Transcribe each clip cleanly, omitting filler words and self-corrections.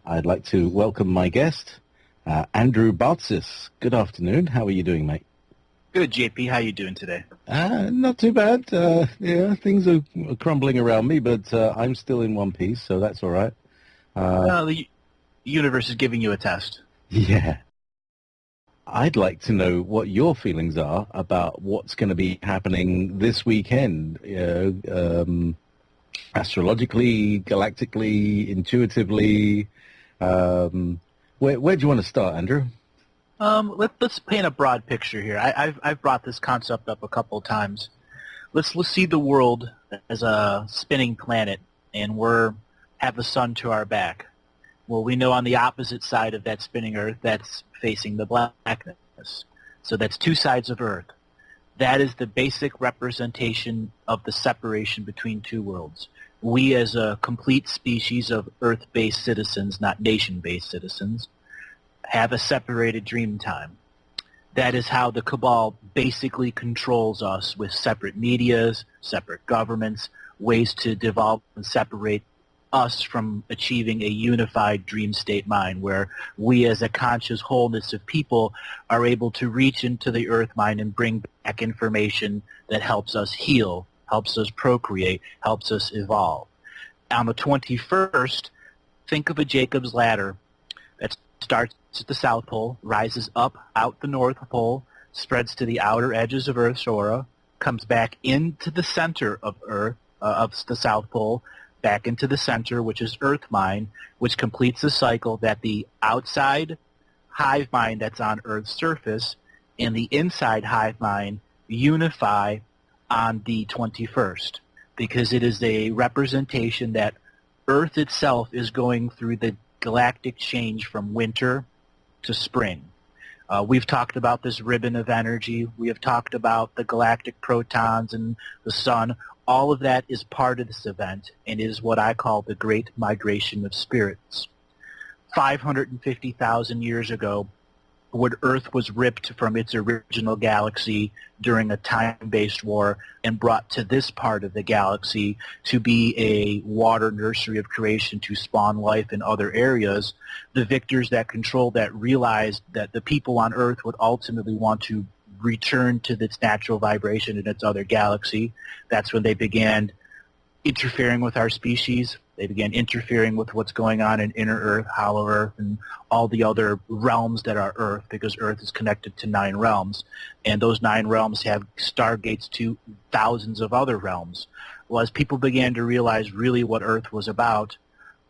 I'd like to welcome my guest, Andrew Bartzis. Good afternoon. How are you doing, mate? Good, JP. How you doing today? Not too bad. Yeah, things are crumbling around me, but I'm still in one piece, so that's all right. The universe is giving you a test. Yeah. I'd like to know what your feelings are about what's going to be happening this weekend. Astrologically, galactically, intuitively. Where do you want to start, Andrew? Let's paint a broad picture here. I've brought this concept up a couple of times. Let's see the world as a spinning planet, and have the sun to our back. Well, we know on the opposite side of that spinning Earth, that's facing the blackness. So that's two sides of Earth. That is the basic representation of the separation between two worlds. We as a complete species of Earth-based citizens, not nation-based citizens, have a separated dream time. That is how the cabal basically controls us, with separate medias, separate governments, ways to devolve and separate us from achieving a unified dream state mind, where we as a conscious wholeness of people are able to reach into the earth mind and bring back information that helps us heal, helps us procreate, helps us evolve. On the 21st, think of a Jacob's ladder that starts at the South Pole, rises up out the North Pole, spreads to the outer edges of Earth's aura, comes back into the center of Earth, of the South Pole, back into the center, which is Earth mind, which completes the cycle that the outside hive mind that's on Earth's surface and the inside hive mind unify on the 21st, because it is a representation that Earth itself is going through the galactic change from winter to spring. We've talked about this ribbon of energy. We have talked about the galactic protons and the sun. All of that is part of this event and is what I call the Great Migration of Spirits. 550,000 years ago, when Earth was ripped from its original galaxy during a time-based war and brought to this part of the galaxy to be a water nursery of creation to spawn life in other areas, the victors that controlled that realized that the people on Earth would ultimately want to return to its natural vibration in its other galaxy. That's when they began interfering with our species. They began interfering with what's going on in inner Earth, hollow Earth, and all the other realms that are Earth, because Earth is connected to 9 realms. And those 9 realms have stargates to thousands of other realms. Well, as people began to realize really what Earth was about,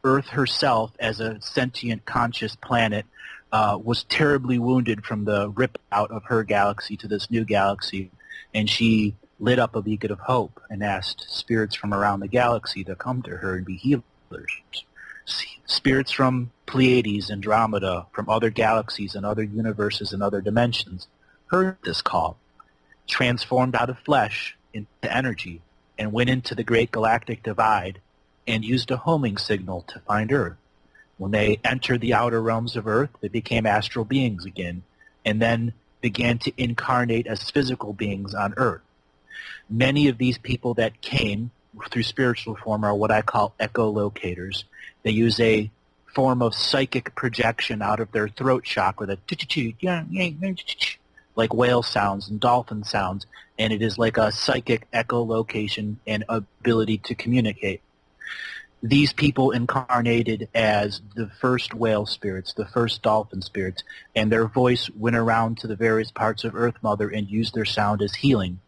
Earth herself, as a sentient, conscious planet, was terribly wounded from the rip out of her galaxy to this new galaxy. And she lit up a beacon of hope and asked spirits from around the galaxy to come to her and be healers. Spirits from Pleiades, Andromeda, from other galaxies and other universes and other dimensions heard this call, transformed out of flesh into energy, and went into the great galactic divide and used a homing signal to find Earth. When they entered the outer realms of Earth, they became astral beings again, and then began to incarnate as physical beings on Earth. Many of these people that came through spiritual form are what I call echolocators. They use a form of psychic projection out of their throat chakra, that like whale sounds and dolphin sounds, and it is like a psychic echolocation and ability to communicate. These people incarnated as the first whale spirits, the first dolphin spirits, and their voice went around to the various parts of Earth Mother and used their sound as healing.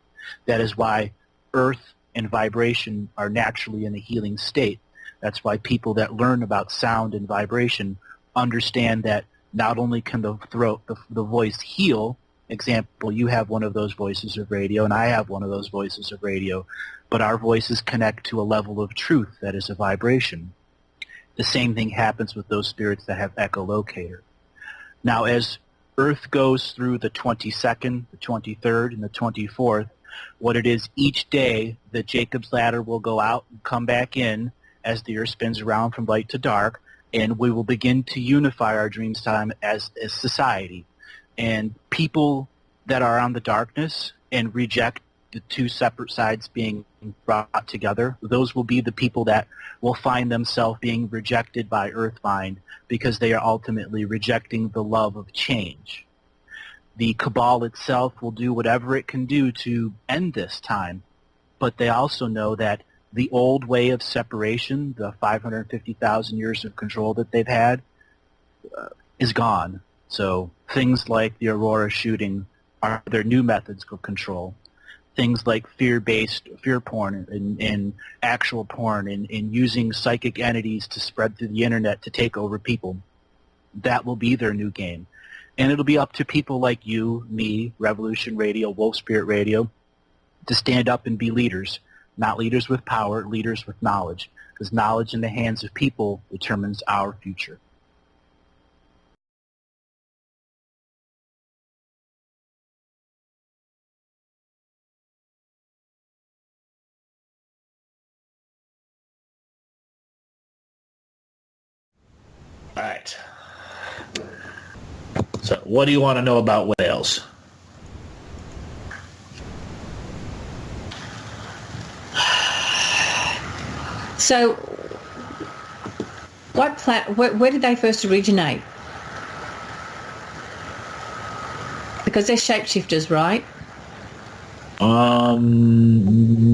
That is why Earth and vibration are naturally in a healing state. That's why people that learn about sound and vibration understand that not only can the throat, the voice heal. Example, you have one of those voices of radio, and I have one of those voices of radio, but our voices connect to a level of truth that is a vibration. The same thing happens with those spirits that have echolocator. Now, as Earth goes through the 22nd, the 23rd, and the 24th, what it is each day, the Jacob's ladder will go out and come back in as the Earth spins around from light to dark, and we will begin to unify our dreams time as society. And people that are on the darkness and reject the two separate sides being brought together, those will be the people that will find themselves being rejected by Earthmind because they are ultimately rejecting the love of change. The Cabal itself will do whatever it can do to end this time, but they also know that the old way of separation, the 550,000 years of control that they've had, is gone. So things like the Aurora shooting are their new methods of control. Things like fear porn and actual porn and using psychic entities to spread through the internet to take over people, that will be their new game. And it'll be up to people like you, me, Revolution Radio, Wolf Spirit Radio, to stand up and be leaders. Not leaders with power, leaders with knowledge. Because knowledge in the hands of people determines our future. All right. So, what do you want to know about whales? So, where did they first originate? Because they're shapeshifters, right?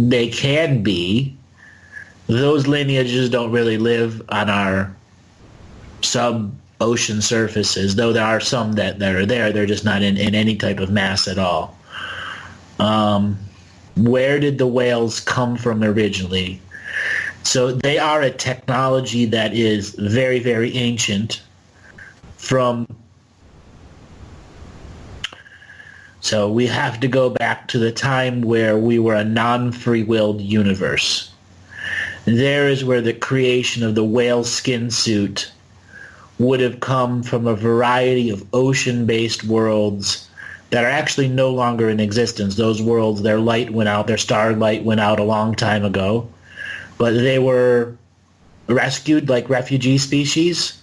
They can be. Those lineages don't really live on our sub-ocean surfaces, though there are some that are there. They're just not in any type of mass at all. Where did the whales come from originally? So they are a technology that is very, very ancient so we have to go back to the time where we were a non-free-willed universe. There is where the creation of the whale skin suit would have come from a variety of ocean-based worlds that are actually no longer in existence. Those worlds, their starlight went out a long time ago. But they were rescued like refugee species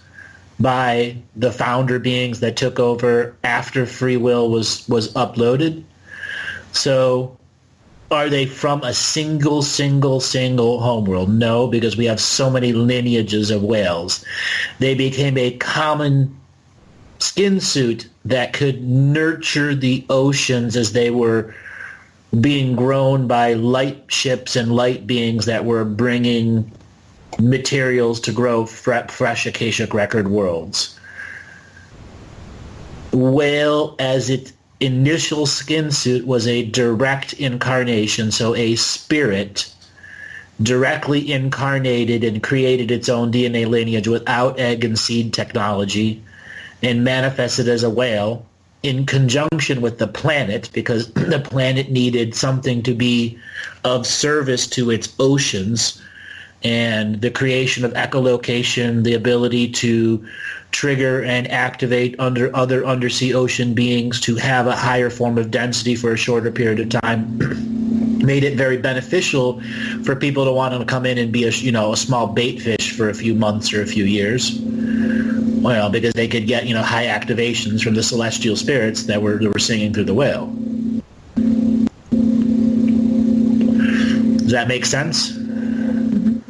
by the founder beings that took over after free will was uploaded. So are they from a single homeworld? No, because we have so many lineages of whales. They became a common skin suit that could nurture the oceans as they were being grown by light ships and light beings that were bringing materials to grow fresh Akashic record worlds. Whale, as its initial skin suit, was a direct incarnation, so a spirit directly incarnated and created its own DNA lineage without egg and seed technology and manifested as a whale in conjunction with the planet, because the planet needed something to be of service to its oceans, and the creation of echolocation, the ability to trigger and activate other undersea ocean beings to have a higher form of density for a shorter period of time made it very beneficial for people to want to come in and be a small bait fish for a few months or a few years. Well, because they could get, high activations from the celestial spirits that were singing through the whale. Does that make sense? Mm-hmm.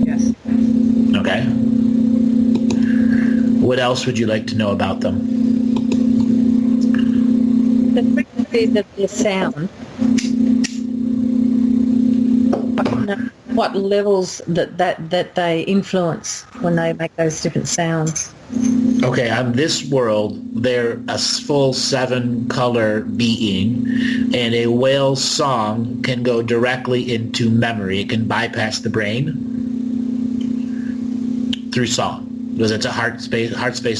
Yes. Okay. What else would you like to know about them? The frequencies of the sound. What levels that they influence when they make those different sounds. Okay, on this world, they're a full 7-color being, and a whale song can go directly into memory. It can bypass the brain through song, because it's a heart space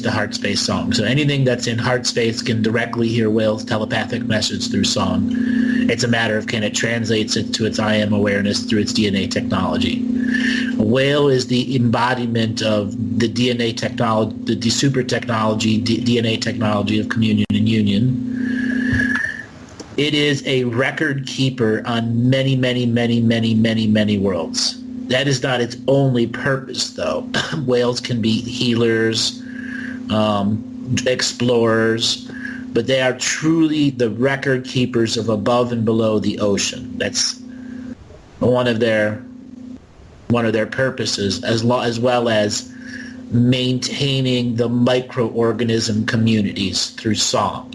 to heart space song. So anything that's in heart space can directly hear whale's telepathic message through song. It's a matter of can it translates it to its I am awareness through its DNA technology. A whale is the embodiment of the DNA technology, the super technology, DNA technology of communion and union. It is a record keeper on many, many, many, many, many, many worlds. That is not its only purpose, though. Whales can be healers, explorers. but they are truly the record keepers of above and below the ocean. That's one of their purposes, as well as maintaining the microorganism communities through song.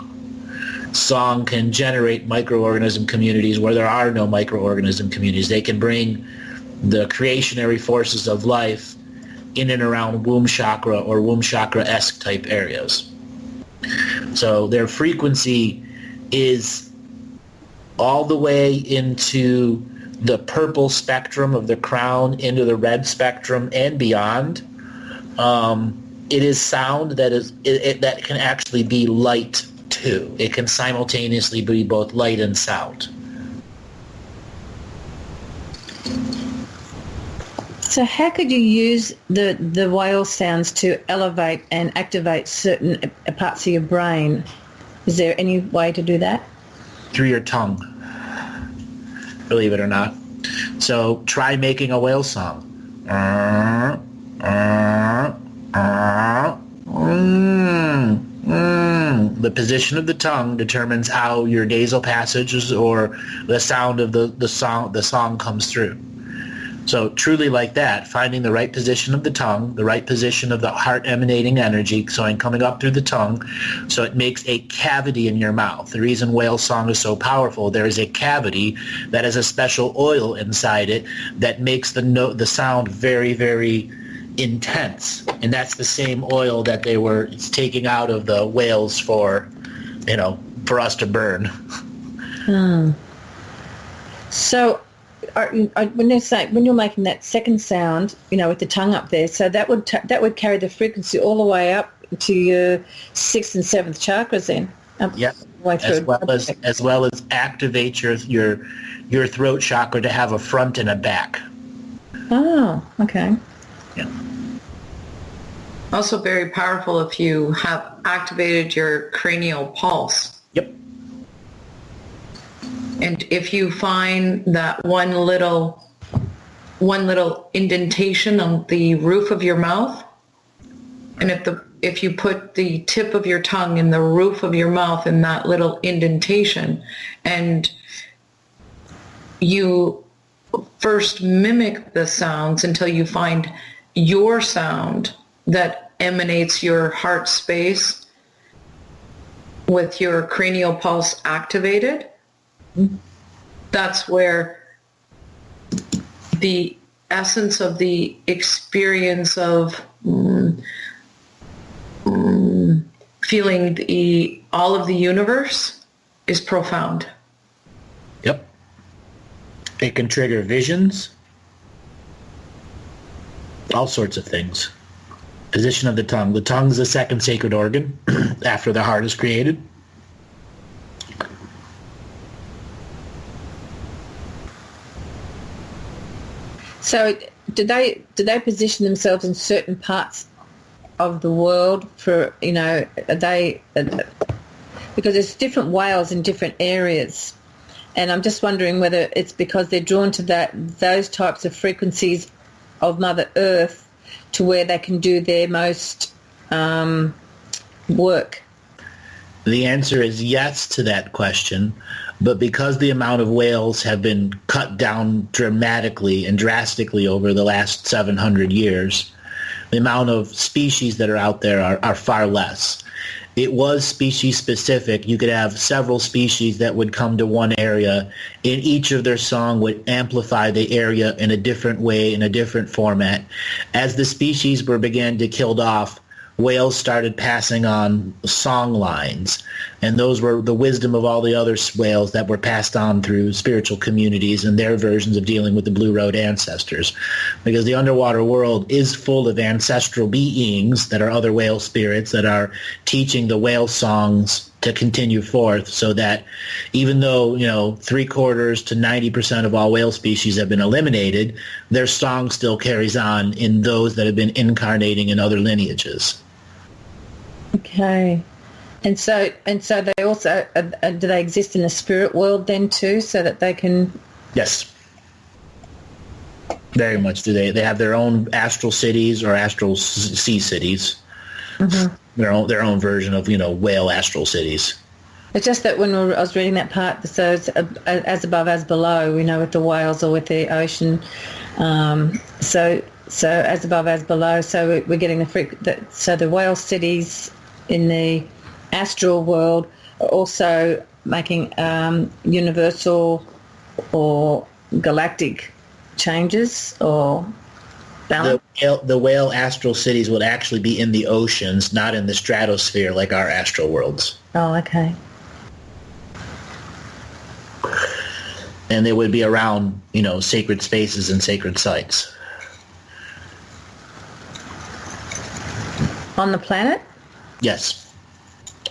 Song can generate microorganism communities where there are no microorganism communities. They can bring the creationary forces of life in and around womb chakra or womb chakra-esque type areas. So their frequency is all the way into the purple spectrum of the crown, into the red spectrum and beyond. It is sound that can actually be light too. It can simultaneously be both light and sound. So how could you use the whale sounds to elevate and activate certain parts of your brain? Is there any way to do that? Through your tongue, believe it or not. So try making a whale song. The position of the tongue determines how your nasal passages or the sound of the song comes through. So truly like that, finding the right position of the tongue, the right position of the heart emanating energy, so I'm coming up through the tongue, so it makes a cavity in your mouth. The reason whale song is so powerful, there is a cavity that has a special oil inside it that makes the sound very, very intense. And that's the same oil that they were taking out of the whales for us to burn. So when you're making that second sound, with the tongue up there, so that would carry the frequency all the way up to your 6th and 7th chakras then. Yep. Way through. As well as activate your throat chakra to have a front and a back. Oh, okay. Yeah. Also very powerful if you have activated your cranial pulse. Yep. And if you find that one little indentation on the roof of your mouth, and if you put the tip of your tongue in the roof of your mouth in that little indentation, and you first mimic the sounds until you find your sound that emanates your heart space with your cranial pulse activated, that's where the essence of the experience of feeling all of the universe is profound. Yep. It can trigger visions, all sorts of things. Position of the tongue. The tongue is the second sacred organ after the heart is created. So do they position themselves in certain parts of the world for, are they, because there's different whales in different areas, and I'm just wondering whether it's because they're drawn to those types of frequencies of Mother Earth to where they can do their most work. The answer is yes to that question, but because the amount of whales have been cut down dramatically and drastically over the last 700 years, the amount of species that are out there are far less. It was species specific. You could have several species that would come to one area, and each of their song would amplify the area in a different way, in a different format. As the species began to killed off, whales started passing on song lines, and those were the wisdom of all the other whales that were passed on through spiritual communities and their versions of dealing with the Blue Road ancestors. Because the underwater world is full of ancestral beings that are other whale spirits that are teaching the whale songs to continue forth, so that even though 3/4 to 90% of all whale species have been eliminated, their song still carries on in those that have been incarnating in other lineages. Okay. And so they also, do they exist in the spirit world then too, so that they can... Yes. Very much do. They have their own astral cities or astral sea cities. Mm-hmm. Their own version of, whale astral cities. It's just that when I was reading that part, so it's as above, as below, with the whales or with the ocean. So as above, as below. So we're getting so the whale cities in the astral world are also making universal or galactic changes or balance. The whale astral cities would actually be in the oceans, not in the stratosphere like our astral worlds. Oh, okay. And they would be around, sacred spaces and sacred sites. On the planet? Yes.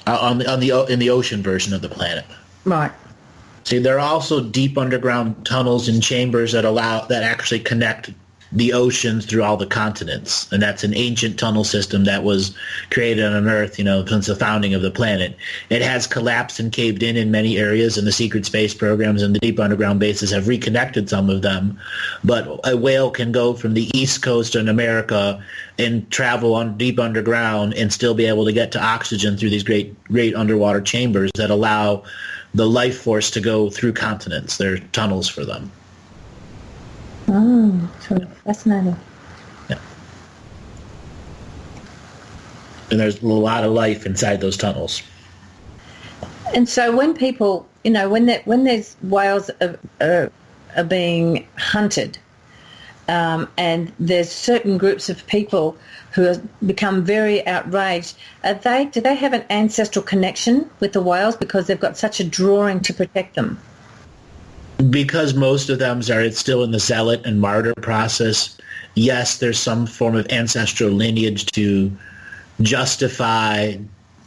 In the ocean version of the planet. Right. See, there are also deep underground tunnels and chambers that actually connect the oceans through all the continents, and that's an ancient tunnel system that was created on Earth, since the founding of the planet. It has collapsed and caved in many areas, and the secret space programs and the deep underground bases have reconnected some of them. But a whale can go from the East Coast in America and travel on deep underground and still be able to get to oxygen through these great underwater chambers that allow the life force to go through continents. They're tunnels for them. Oh, sort of fascinating. Yeah. And there's a lot of life inside those tunnels. And so when people, when there's whales are being hunted, and there's certain groups of people who have become very outraged, do they have an ancestral connection with the whales because they've got such a drawing to protect them? Because most of them are still in the zealot and martyr process, yes, there's some form of ancestral lineage to justify,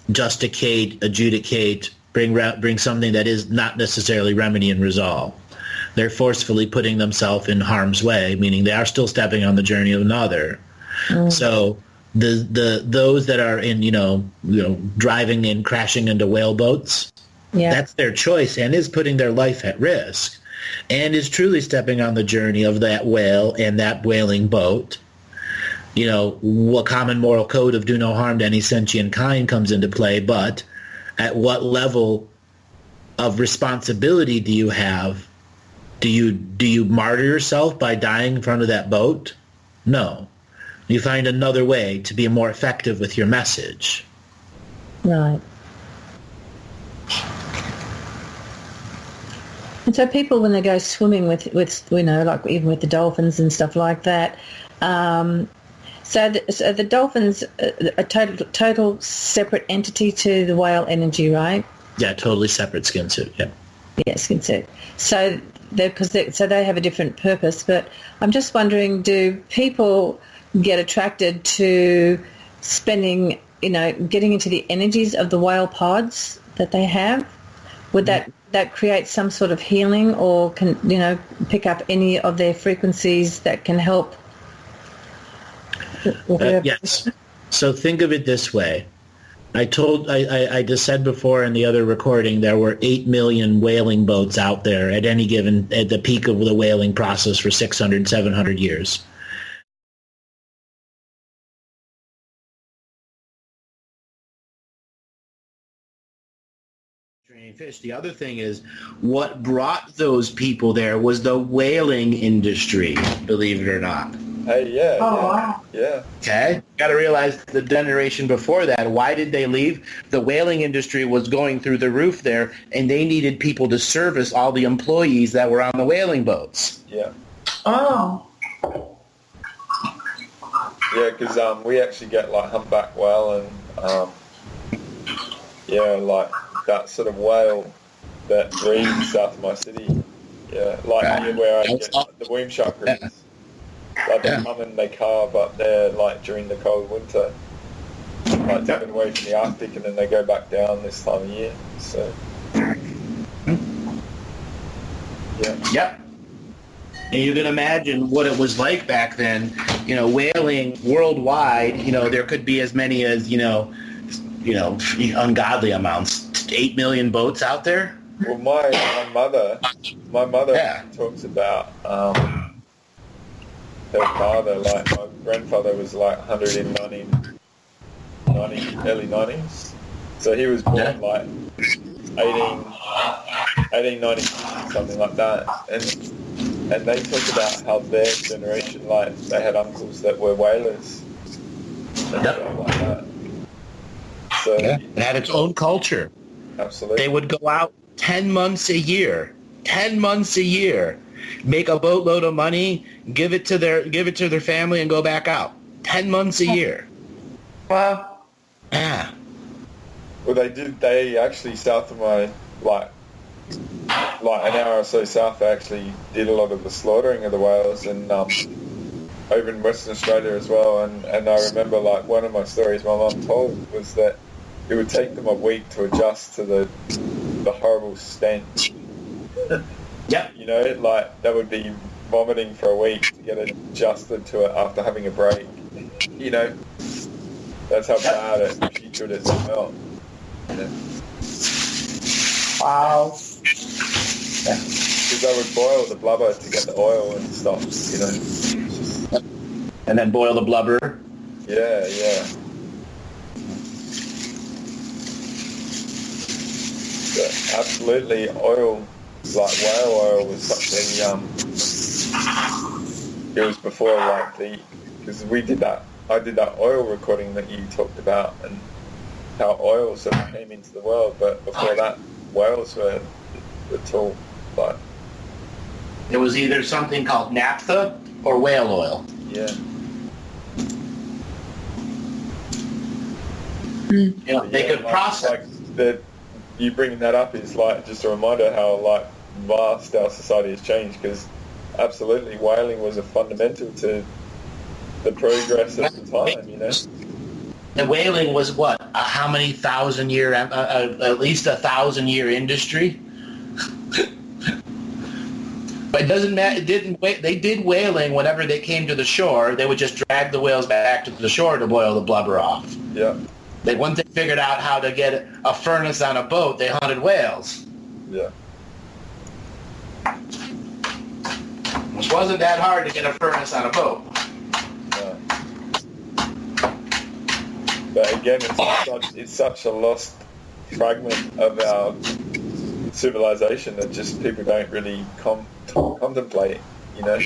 adjudicate, bring something that is not necessarily remedy and resolve. They're forcefully putting themselves in harm's way, meaning they are still stepping on the journey of another. Mm. So those that are in driving and crashing into whale boats, yeah, that's their choice and is putting their life at risk and is truly stepping on the journey of that whale and that whaling boat. What common moral code of do no harm to any sentient kind comes into play, but at what level of responsibility do you have? Do you martyr yourself by dying in front of that boat? No. You find another way to be more effective with your message. Right. And so people, when they go swimming with like even with the dolphins and stuff like that, so the dolphins are a total separate entity to the whale energy, right? Yeah, totally separate skin suit. Yeah. Yeah, skin suit. So they have a different purpose. But I'm just wondering, do people get attracted to spending, getting into the energies of the whale pods that they have? Would that create some sort of healing, or can pick up any of their frequencies that can help? Yes. So think of it this way. I just said before in the other recording there were 8 million whaling boats out there at the peak of the whaling process for 600, 700 years. Fish. The other thing is what brought those people there was the whaling industry, believe it or not. Hey, yeah. Oh, yeah, wow. Yeah. Okay? Got to realize the generation before that, why did they leave? The whaling industry was going through the roof there, and they needed people to service all the employees that were on the whaling boats. Yeah. Oh. Yeah, because we actually get like humpback whale and like that sort of whale that breeds south of my city. Yeah, like near where I get the womb chakras. Yeah. Like they come and they carve up there like during the cold winter, like taken away from the Arctic, and then they go back down this time of year. So yeah. Yep. And you can imagine what it was like back then. Whaling worldwide. There could be as many as ungodly amounts. 8 million boats out there. Well, my mother talks about her father, like my grandfather was like 190, early 90s. So he was born like 1890, something like that. And they talk about how their generation, like, they had uncles that were whalers and stuff like that. So it had its own culture. Absolutely. They would go out 10 months a year, make a boatload of money, give it to their family, and go back out. 10 months a year. Wow. Yeah. Well, they actually south of my, like an hour or so south, they actually did a lot of the slaughtering of the whales, and over in Western Australia as well. And I remember, like, one of my stories my mum told was that it would take them a week to adjust to the horrible stench. Yep. You know, like, that would be vomiting for a week to get adjusted to it after having a break. You know, that's how bad it putrid it smelled. Yeah. Wow. Because they would boil the blubber to get the oil and stuff, you know. And then boil the blubber. Yeah. But absolutely, oil, like whale oil, was such a it was before, like, because I did that oil recording that you talked about, and how oil sort of came into the world. But before that, whales were tool, like, It was either something called naphtha or whale oil. yeah. You know, they could process. Like, that you bringing that up is, like, just a reminder how, like, vast our society has changed, because absolutely whaling was a fundamental to the progress of the time, you know. The whaling was what? How many thousand year? At least 1,000-year industry. But it doesn't matter. They did whaling whenever they came to the shore. They would just drag the whales back to the shore to boil the blubber off. Yeah. Once they figured out how to get a furnace on a boat, they hunted whales. Yeah. Which wasn't that hard to get a furnace on a boat. No. But again, it's such a lost fragment of our civilization that just people don't really contemplate, you know.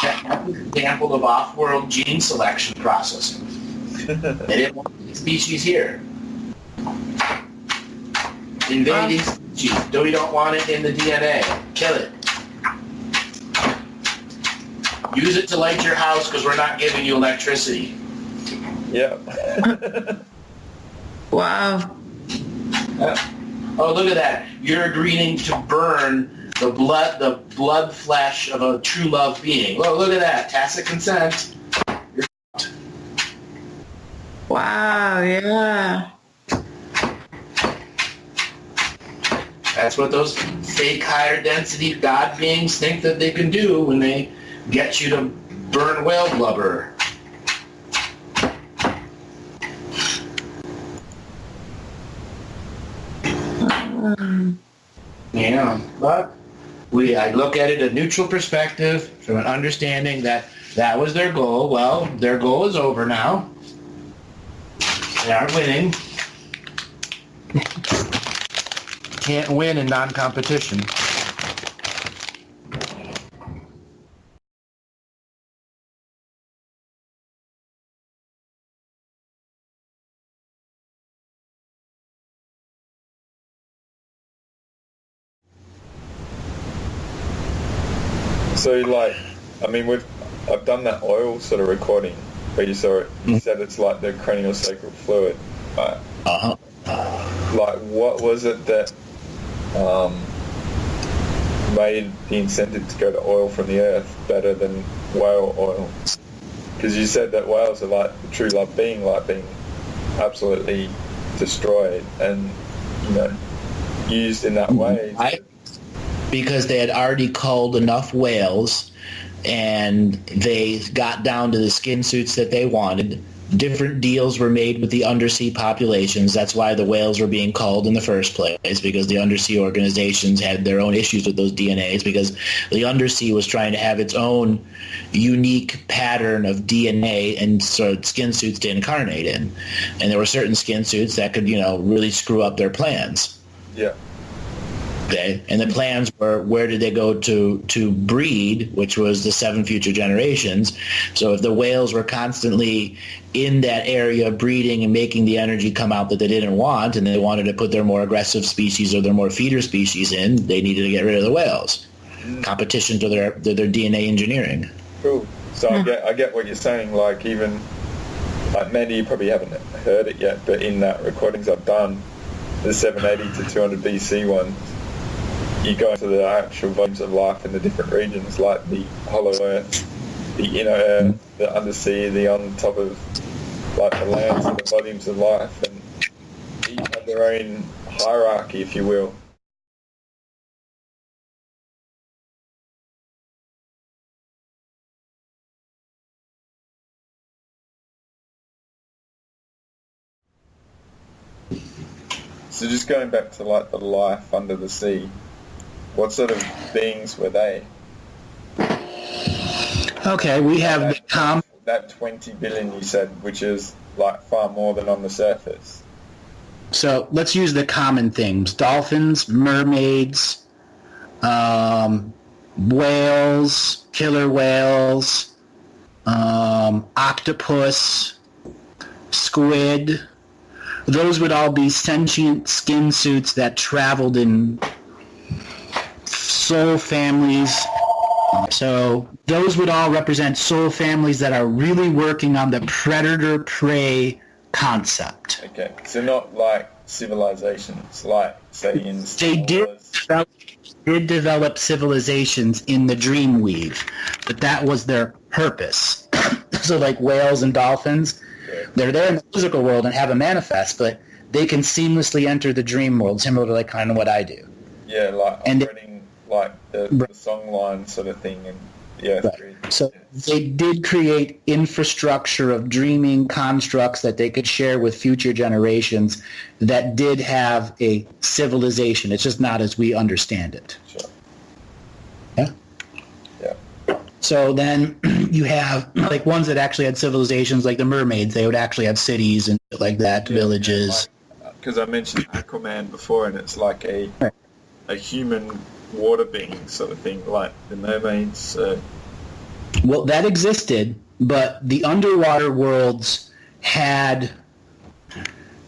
That's an example of off-world gene selection processing. They didn't want the species here. Invading species. We don't want it in the DNA. Kill it. Use it to light your house because we're not giving you electricity. Yeah. Wow. Oh, look at that. You're agreeing to burn the blood flesh of a true love being. Oh, look at that. Tacit consent. Wow, yeah. That's what those fake higher density god beings think that they can do when they get you to burn whale blubber. Yeah, but I look at it a neutral perspective from an understanding that was their goal. Well, their goal is over now. They aren't winning. Can't win in non-competition. So, like, I mean, I've done that oil sort of recording where you saw it. You said it's like the craniosacral fluid. Right? Uh-huh. Like, what was it that made the incentive to go to oil from the earth better than whale oil? Because you said that whales are like the true love being, like being absolutely destroyed and, you know, used in that way. Because they had already culled enough whales and they got down to the skin suits that they wanted. Different deals were made with the undersea populations. That's why the whales were being culled in the first place, because the undersea organizations had their own issues with those DNAs, because the undersea was trying to have its own unique pattern of DNA and sort of skin suits to incarnate in. And there were certain skin suits that could, you know, really screw up their plans. Yeah. Okay, and the plans were where did they go to breed, which was the 7 future generations. So if the whales were constantly in that area breeding and making the energy come out that they didn't want, and they wanted to put their more aggressive species or their more feeder species in, they needed to get rid of the whales. Competition to their DNA engineering. Cool. So I get what you're saying. Like even like Mandy, you probably haven't heard it yet, but in that recordings I've done, the 780 to 200 BC ones, you go into the actual volumes of life in the different regions, like the hollow earth, the inner earth, the undersea, the on top of like the lands and the volumes of life, and each have their own hierarchy, if you will. So just going back to like the life under the sea, what sort of beings were they? Okay, we have that 20 billion you said, which is like far more than on the surface. So let's use the common things: dolphins, mermaids, whales, killer whales, octopus, squid. Those would all be sentient skin suits that traveled in soul families. So those would all represent soul families that are really working on the predator-prey concept. Okay, so not like civilizations, like say in Star Wars. did develop civilizations in the Dreamweave, but that was their purpose. So like whales and dolphins, they're there in the physical world and have a manifest, but they can seamlessly enter the dream world, similar to like kind of what I do. Yeah, like operating like the song line sort of thing, and So they did create infrastructure of dreaming constructs that they could share with future generations that did have a civilization. It's just not as we understand it. Sure. Yeah? Yeah. So then you have like ones that actually had civilizations, like the mermaids. They would actually have cities and shit like that, villages. Because I mentioned Aquaman before, and it's like a human water being sort of thing, like the mermaids. Well, that existed, but the underwater worlds had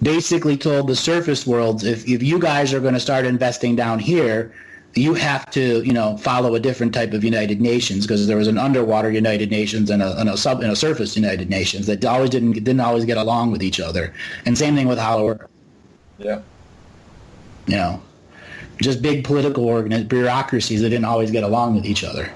basically told the surface worlds, if you guys are going to start investing down here, you have to, follow a different type of United Nations, because there was an underwater United Nations and a surface United Nations that always didn't always get along with each other. And same thing with Hollow Earth. Yeah. Just big political bureaucracies that didn't always get along with each other.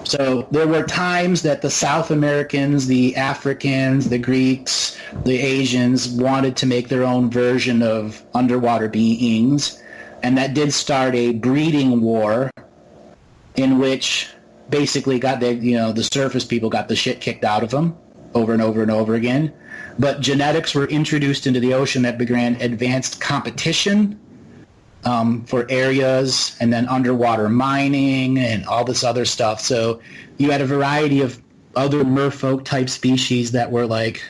So there were times that the South Americans, the Africans, the Greeks, the Asians wanted to make their own version of underwater beings, and that did start a breeding war in which basically the surface people got the shit kicked out of them over and over and over again. But genetics were introduced into the ocean that began advanced competition for areas, and then underwater mining and all this other stuff. So you had a variety of other merfolk type species that were like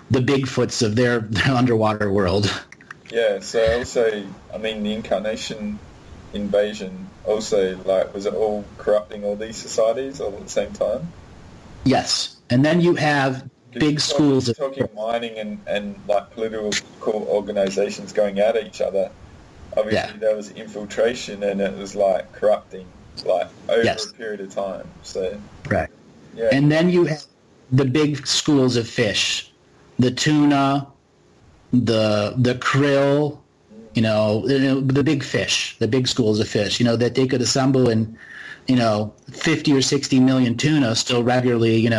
the Bigfoots of their underwater world. Yeah, so also, the incarnation invasion also, was it all corrupting all these societies all at the same time? Yes, and then you have big schools of... Talking mining and political organizations going at each other. Obviously, there was infiltration, and it was corrupting, over a period of time. So, right. Yeah. And then you have the big schools of fish, the tuna, the krill, the big fish, the big schools of fish. That they could assemble in, 50 or 60 million tuna still regularly,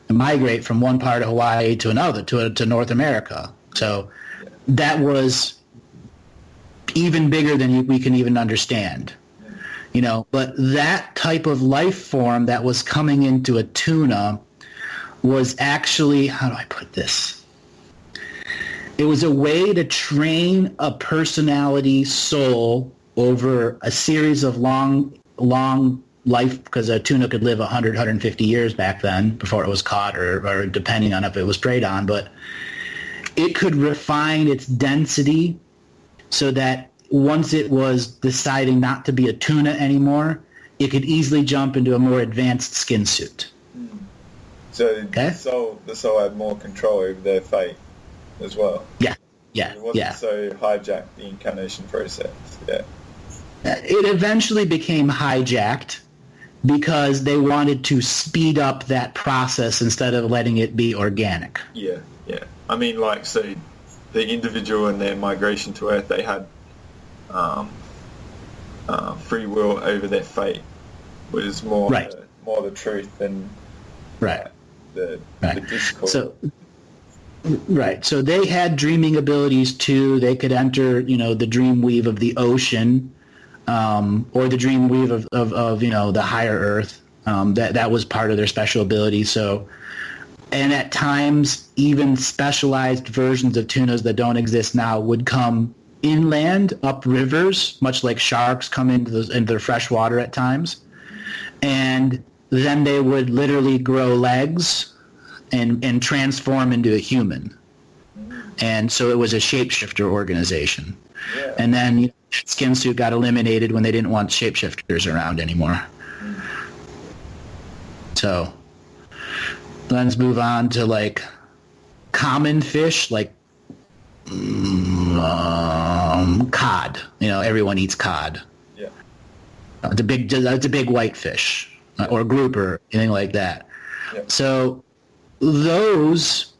migrate from one part of Hawaii to another, to North America. So that was even bigger than we can even understand, but that type of life form that was coming into a tuna was actually, how do I put this? It was a way to train a personality soul over a series of long life, because a tuna could live 100, 150 years back then before it was caught, or depending on if it was preyed on, but it could refine its density so that once it was deciding not to be a tuna anymore, it could easily jump into a more advanced skin suit. So the soul had more control over their fate as well. Yeah. It wasn't so hijacked the incarnation process. Yeah. It eventually became hijacked because they wanted to speed up that process instead of letting it be organic. Yeah. I mean, like, so the individual and their migration to Earth, they had free will over their fate was more the truth than the discourse. So they had dreaming abilities too. They could enter, the dream weave of the ocean, or the dream weave of the higher Earth. That was part of their special ability. So, and at times, even specialized versions of tunas that don't exist now would come inland, up rivers, much like sharks come into their fresh water at times, and then they would literally grow legs and transform into a human. And so it was a shapeshifter organization. Yeah. And then Skin Suit got eliminated when they didn't want shapeshifters around anymore. So let's move on to like common fish, like cod. Everyone eats cod. Yeah. It's a big white fish, or grouper, anything like that. Yeah. So those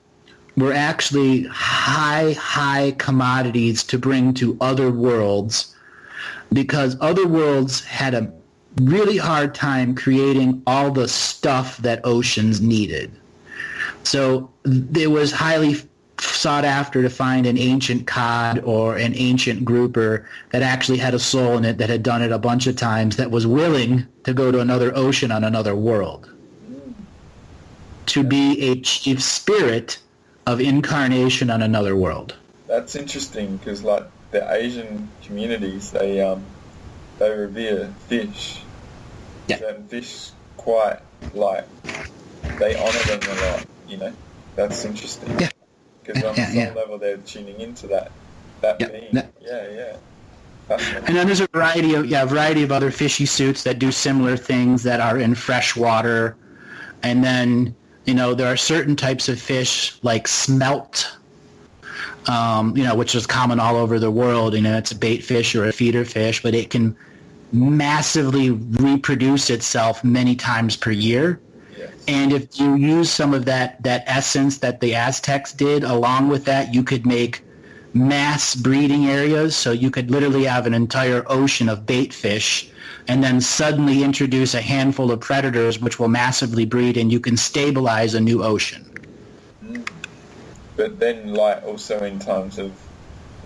were actually high commodities to bring to other worlds, because other worlds had a really hard time creating all the stuff that oceans needed. So it was highly sought after to find an ancient cod or an ancient grouper that actually had a soul in it, that had done it a bunch of times, that was willing to go to another ocean on another world, to be a chief spirit of incarnation on another world. That's interesting, because like the Asian communities, they revere fish. Yeah. Certain fish quite like they honor them a lot. That's interesting. Yeah. Because on some level they're tuning into that being. Yeah. And then there's a variety of other fishy suits that do similar things that are in fresh water. And then there are certain types of fish like smelt, which is common all over the world. It's a bait fish or a feeder fish, but it can massively reproduce itself many times per year. Yes. And if you use some of that essence that the Aztecs did, along with that, you could make mass breeding areas. So you could literally have an entire ocean of bait fish, and then suddenly introduce a handful of predators which will massively breed, and you can stabilize a new ocean. But then, like, also in times of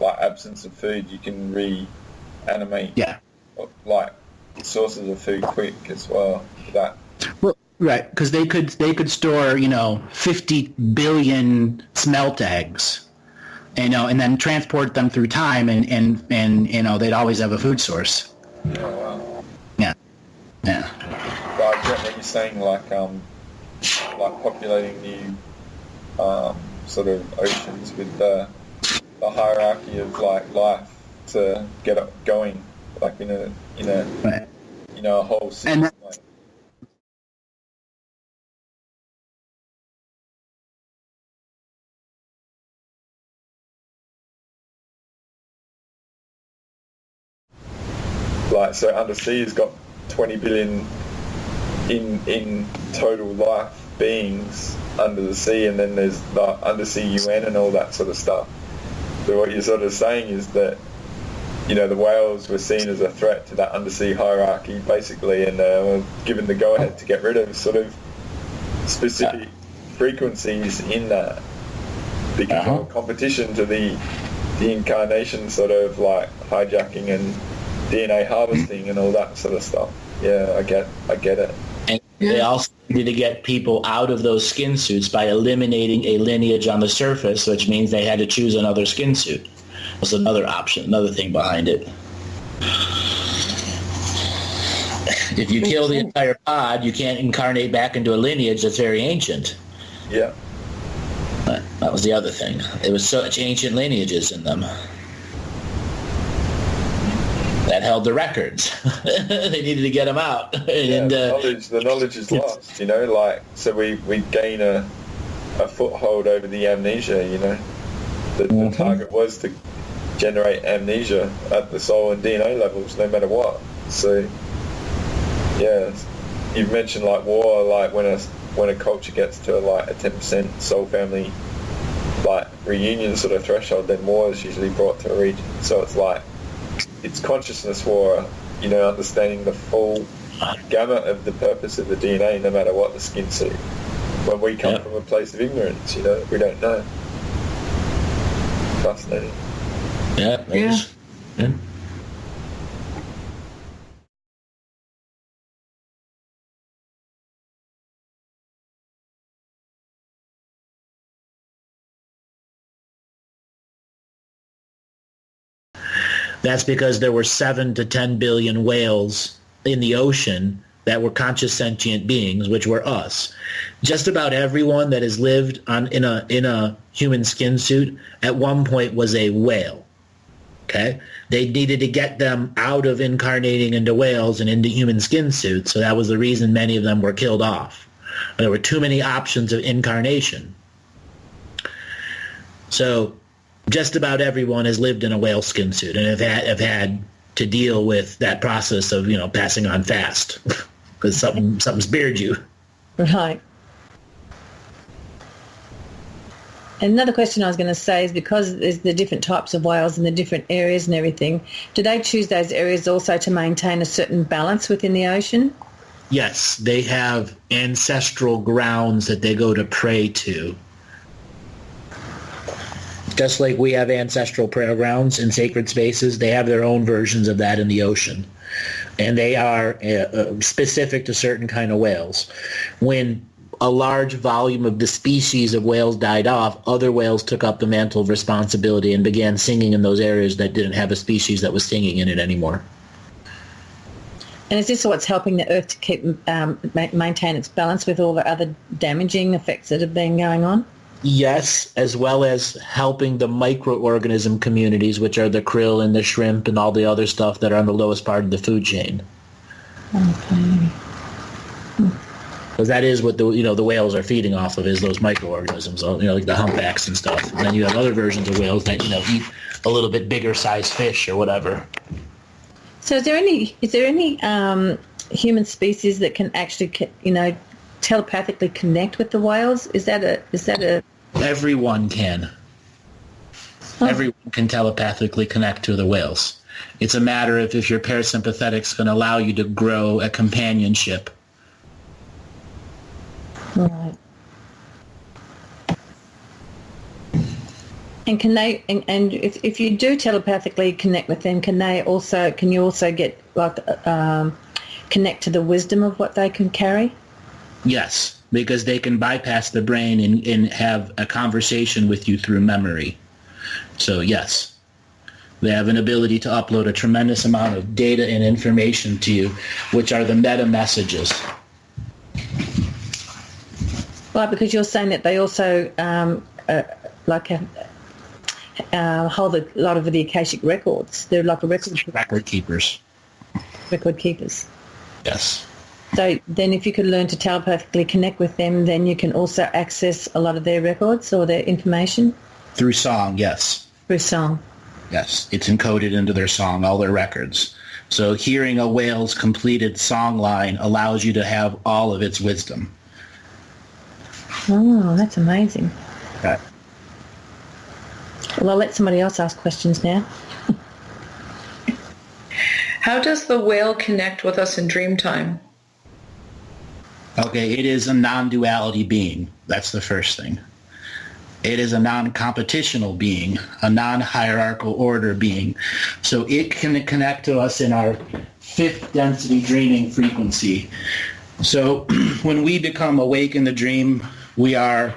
like absence of food, you can reanimate like sources of food quick as well. Right, because they could store 50 billion smelt eggs, and then transport them through time, and they'd always have a food source. Oh, wow. Yeah. But I get what you're saying, like populating new sort of oceans with the hierarchy of like life to get it going, like in a whole system. Like, so undersea has got 20 billion in total life beings under the sea, and then there's the undersea UN and all that sort of stuff. So what you're sort of saying is that the whales were seen as a threat to that undersea hierarchy, basically, and were given the go-ahead to get rid of sort of specific frequencies in that, because of competition to the incarnation sort of like hijacking and DNA harvesting and all that sort of stuff. Yeah, I get it. And they also needed to get people out of those skin suits by eliminating a lineage on the surface, which means they had to choose another skin suit. Was another option, another thing behind it. If you kill the entire pod, you can't incarnate back into a lineage that's very ancient. Yeah. But that was the other thing. There was such ancient lineages in them. that held the records. They needed to get them out. And, the knowledge is lost, you know, like, so we gain a foothold over the amnesia, you know. The target was to generate amnesia at the soul and DNA levels, no matter what. So, yeah, you've mentioned like war, like when a culture gets to like a 10% soul family like reunion sort of threshold, then war is usually brought to a region. So it's like, it's consciousness war, you know, understanding the full gamut of the purpose of the DNA, no matter what the skin suit. When we come from a place of ignorance, you know, we don't know. Fascinating. Yeah. That's because there were 7 to 10 billion whales in the ocean that were conscious sentient beings, which were us. Just about everyone that has lived in a human skin suit at one point was a whale. Okay? They needed to get them out of incarnating into whales and into human skin suits, so that was the reason many of them were killed off. There were too many options of incarnation. So just about everyone has lived in a whale skin suit and have had to deal with that process of, you know, passing on fast because something speared you. Right. Another question I was going to say is, because there's the different types of whales in the different areas and everything, do they choose those areas also to maintain a certain balance within the ocean? Yes, they have ancestral grounds that they go to pray to. Just like we have ancestral prayer grounds in sacred spaces, they have their own versions of that in the ocean. And they are specific to certain kind of whales. When a large volume of the species of whales died off, other whales took up the mantle of responsibility and began singing in those areas that didn't have a species that was singing in it anymore. And is this what's helping the Earth to keep maintain its balance with all the other damaging effects that have been going on? Yes, as well as helping the microorganism communities, which are the krill and the shrimp and all the other stuff that are on the lowest part of the food chain. Okay. Because that is what the whales are feeding off of, is those microorganisms, like the humpbacks and stuff. And then you have other versions of whales that eat a little bit bigger size fish or whatever. So is there any human species that can actually telepathically connect with the whales? Is that a Everyone can. Oh. Everyone can telepathically connect to the whales. It's a matter of if your parasympathetics can allow you to grow a companionship. Right. And can they? And if you do telepathically connect with them, can you also get connect to the wisdom of what they can carry? Yes, because they can bypass the brain and have a conversation with you through memory. So yes, they have an ability to upload a tremendous amount of data and information to you, which are the meta messages. Right, because you're saying that they also hold a lot of the Akashic records. They're like record keepers. Record keepers. Yes. So then if you could learn to telepathically connect with them, then you can also access a lot of their records or their information? Through song, yes. Through song. Yes, it's encoded into their song, all their records. So hearing a whale's completed song line allows you to have all of its wisdom. Oh, that's amazing. Okay. Well, I'll let somebody else ask questions now. How does the whale connect with us in dream time? Okay, it is a non-duality being. That's the first thing. It is a non-competitional being, a non-hierarchical order being. So it can connect to us in our 5th density dreaming frequency. So when we become awake in the dream, we are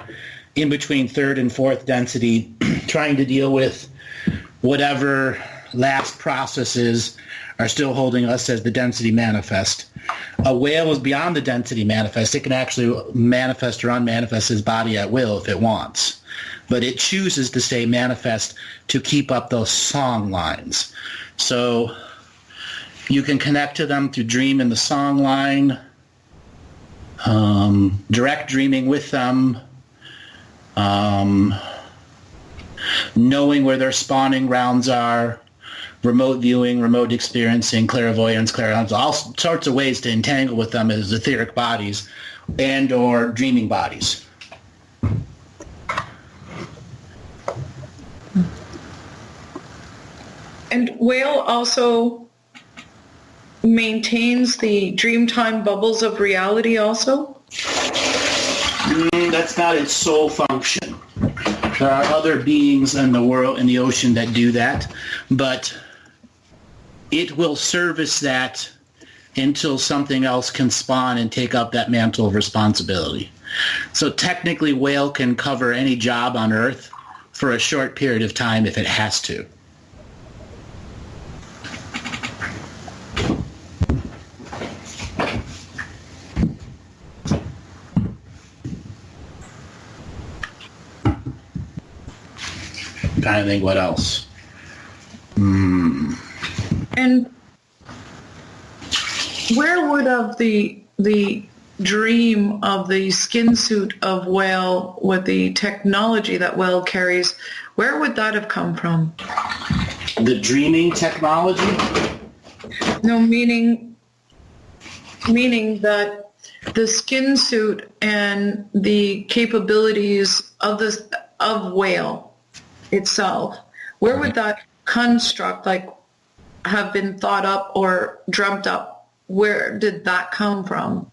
in between 3rd and 4th density, trying to deal with whatever last processes are still holding us as the density manifest. A whale is beyond the density manifest. It can actually manifest or unmanifest his body at will if it wants. But it chooses to stay manifest to keep up those song lines. So You can connect to them through dream in the song line, direct dreaming with them, knowing where their spawning grounds are, remote viewing, remote experiencing, clairvoyance, clairaudience, all sorts of ways to entangle with them as etheric bodies and or dreaming bodies. And whale also maintains the dreamtime bubbles of reality also? That's not its sole function. There are other beings in the world, in the ocean, that do that, but it will service that until something else can spawn and take up that mantle of responsibility. So technically, whale can cover any job on Earth for a short period of time if it has to. Trying to think what else. And where would have the dream of the skin suit of whale with the technology that whale carries, where would that have come from? The dreaming technology? No, meaning that the skin suit and the capabilities of whale itself, where would that construct have been thought up or dreamt up? Where did that come from?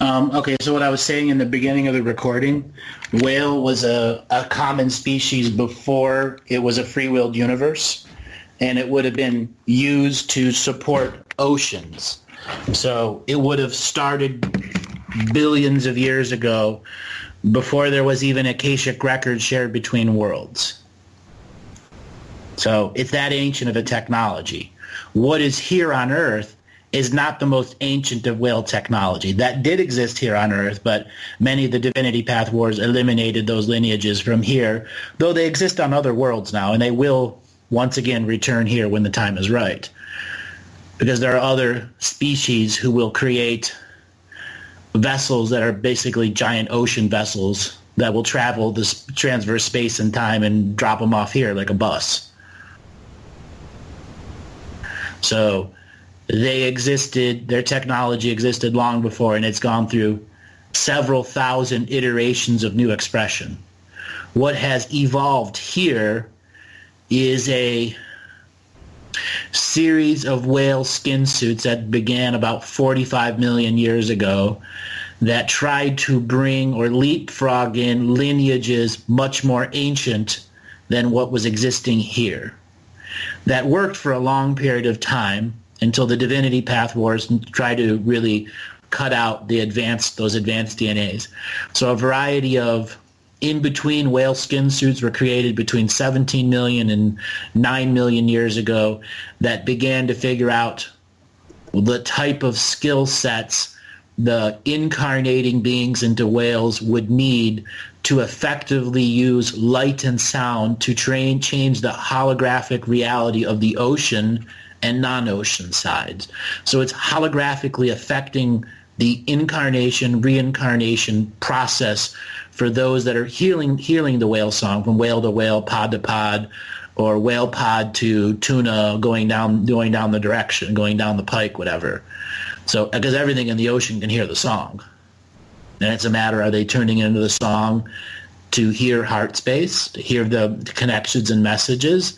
Okay, so what I was saying in the beginning of the recording, whale was a common species before it was a free-willed universe, and it would have been used to support oceans. So it would have started billions of years ago, before there was even Akashic records shared between worlds. So it's that ancient of a technology. What is here on Earth is not the most ancient of whale technology. That did exist here on Earth, but many of the Divinity Path Wars eliminated those lineages from here, though they exist on other worlds now, and they will once again return here when the time is right. Because there are other species who will create vessels that are basically giant ocean vessels that will travel this transverse space and time and drop them off here like a bus. So they existed, their technology existed long before, and it's gone through several thousand iterations of new expression. What has evolved here is a series of whale skin suits that began about 45 million years ago that tried to bring or leapfrog in lineages much more ancient than what was existing here. That worked for a long period of time until the Divinity Path Wars tried to really cut out those advanced DNAs. So a variety of in-between whale skin suits were created between 17 million and 9 million years ago that began to figure out the type of skill sets the incarnating beings into whales would need to effectively use light and sound to change the holographic reality of the ocean and non-ocean sides. So it's holographically affecting the incarnation, reincarnation process for those that are healing the whale song from whale to whale, pod to pod, or whale pod to tuna going down the direction, going down the pike, whatever. So because everything in the ocean can hear the song. And it's a matter, are they tuning into the song to hear heart space, to hear the connections and messages,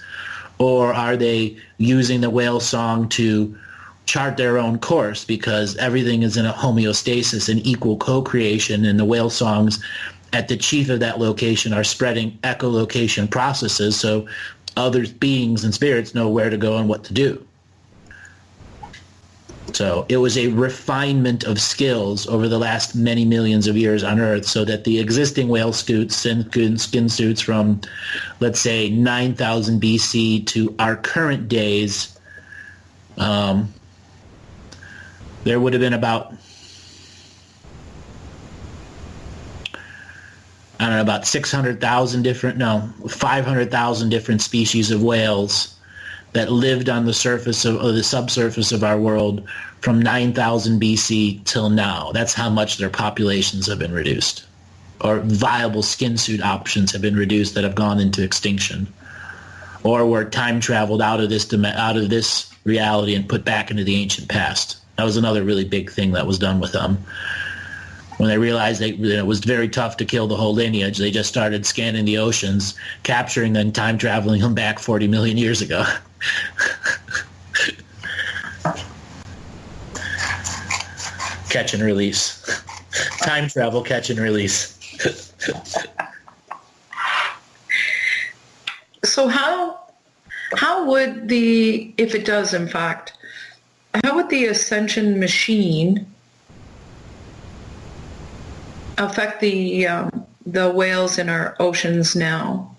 or are they using the whale song to chart their own course because everything is in a homeostasis and equal co-creation, and the whale songs at the chief of that location are spreading echolocation processes so other beings and spirits know where to go and what to do. So it was a refinement of skills over the last many millions of years on Earth, so that the existing whale suits and skin suits from, let's say, 9,000 BC to our current days, there would have been about, I don't know, about 500,000 different species of whales that lived on the surface of, or the subsurface of our world from 9,000 BC till now. That's how much their populations have been reduced, or viable skin suit options have been reduced that have gone into extinction, or were time traveled out of this reality and put back into the ancient past. That was another really big thing that was done with them. When they realized it was very tough to kill the whole lineage, they just started scanning the oceans, capturing them, time traveling them back 40 million years ago. Catch and release. Time travel, catch and release. So how would if it does in fact, how would the ascension machine affect the whales in our oceans now?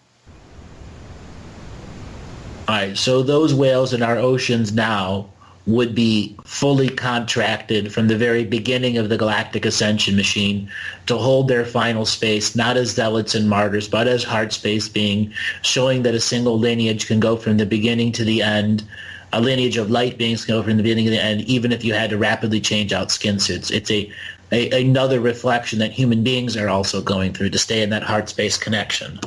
All right, so those whales in our oceans now would be fully contracted from the very beginning of the galactic ascension machine to hold their final space, not as zealots and martyrs, but as heart space being, showing that a single lineage can go from the beginning to the end. A lineage of light beings can go from the beginning to the end, even if you had to rapidly change out skin suits. It's another reflection that human beings are also going through to stay in that heart space connection.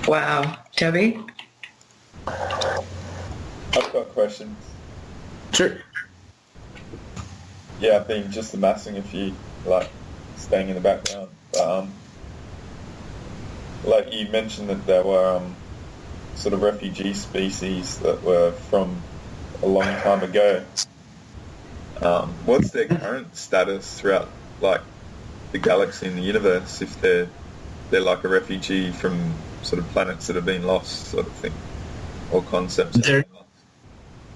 Wow. Debbie? I've got questions. Sure. Yeah, I've been just amassing a few, like, staying in the background. But, like you mentioned that there were sort of refugee species that were from a long time ago. What's their current status throughout, like, the galaxy and the universe, if they're like a refugee from sort of planets that have been lost, sort of thing, or concepts that have been lost?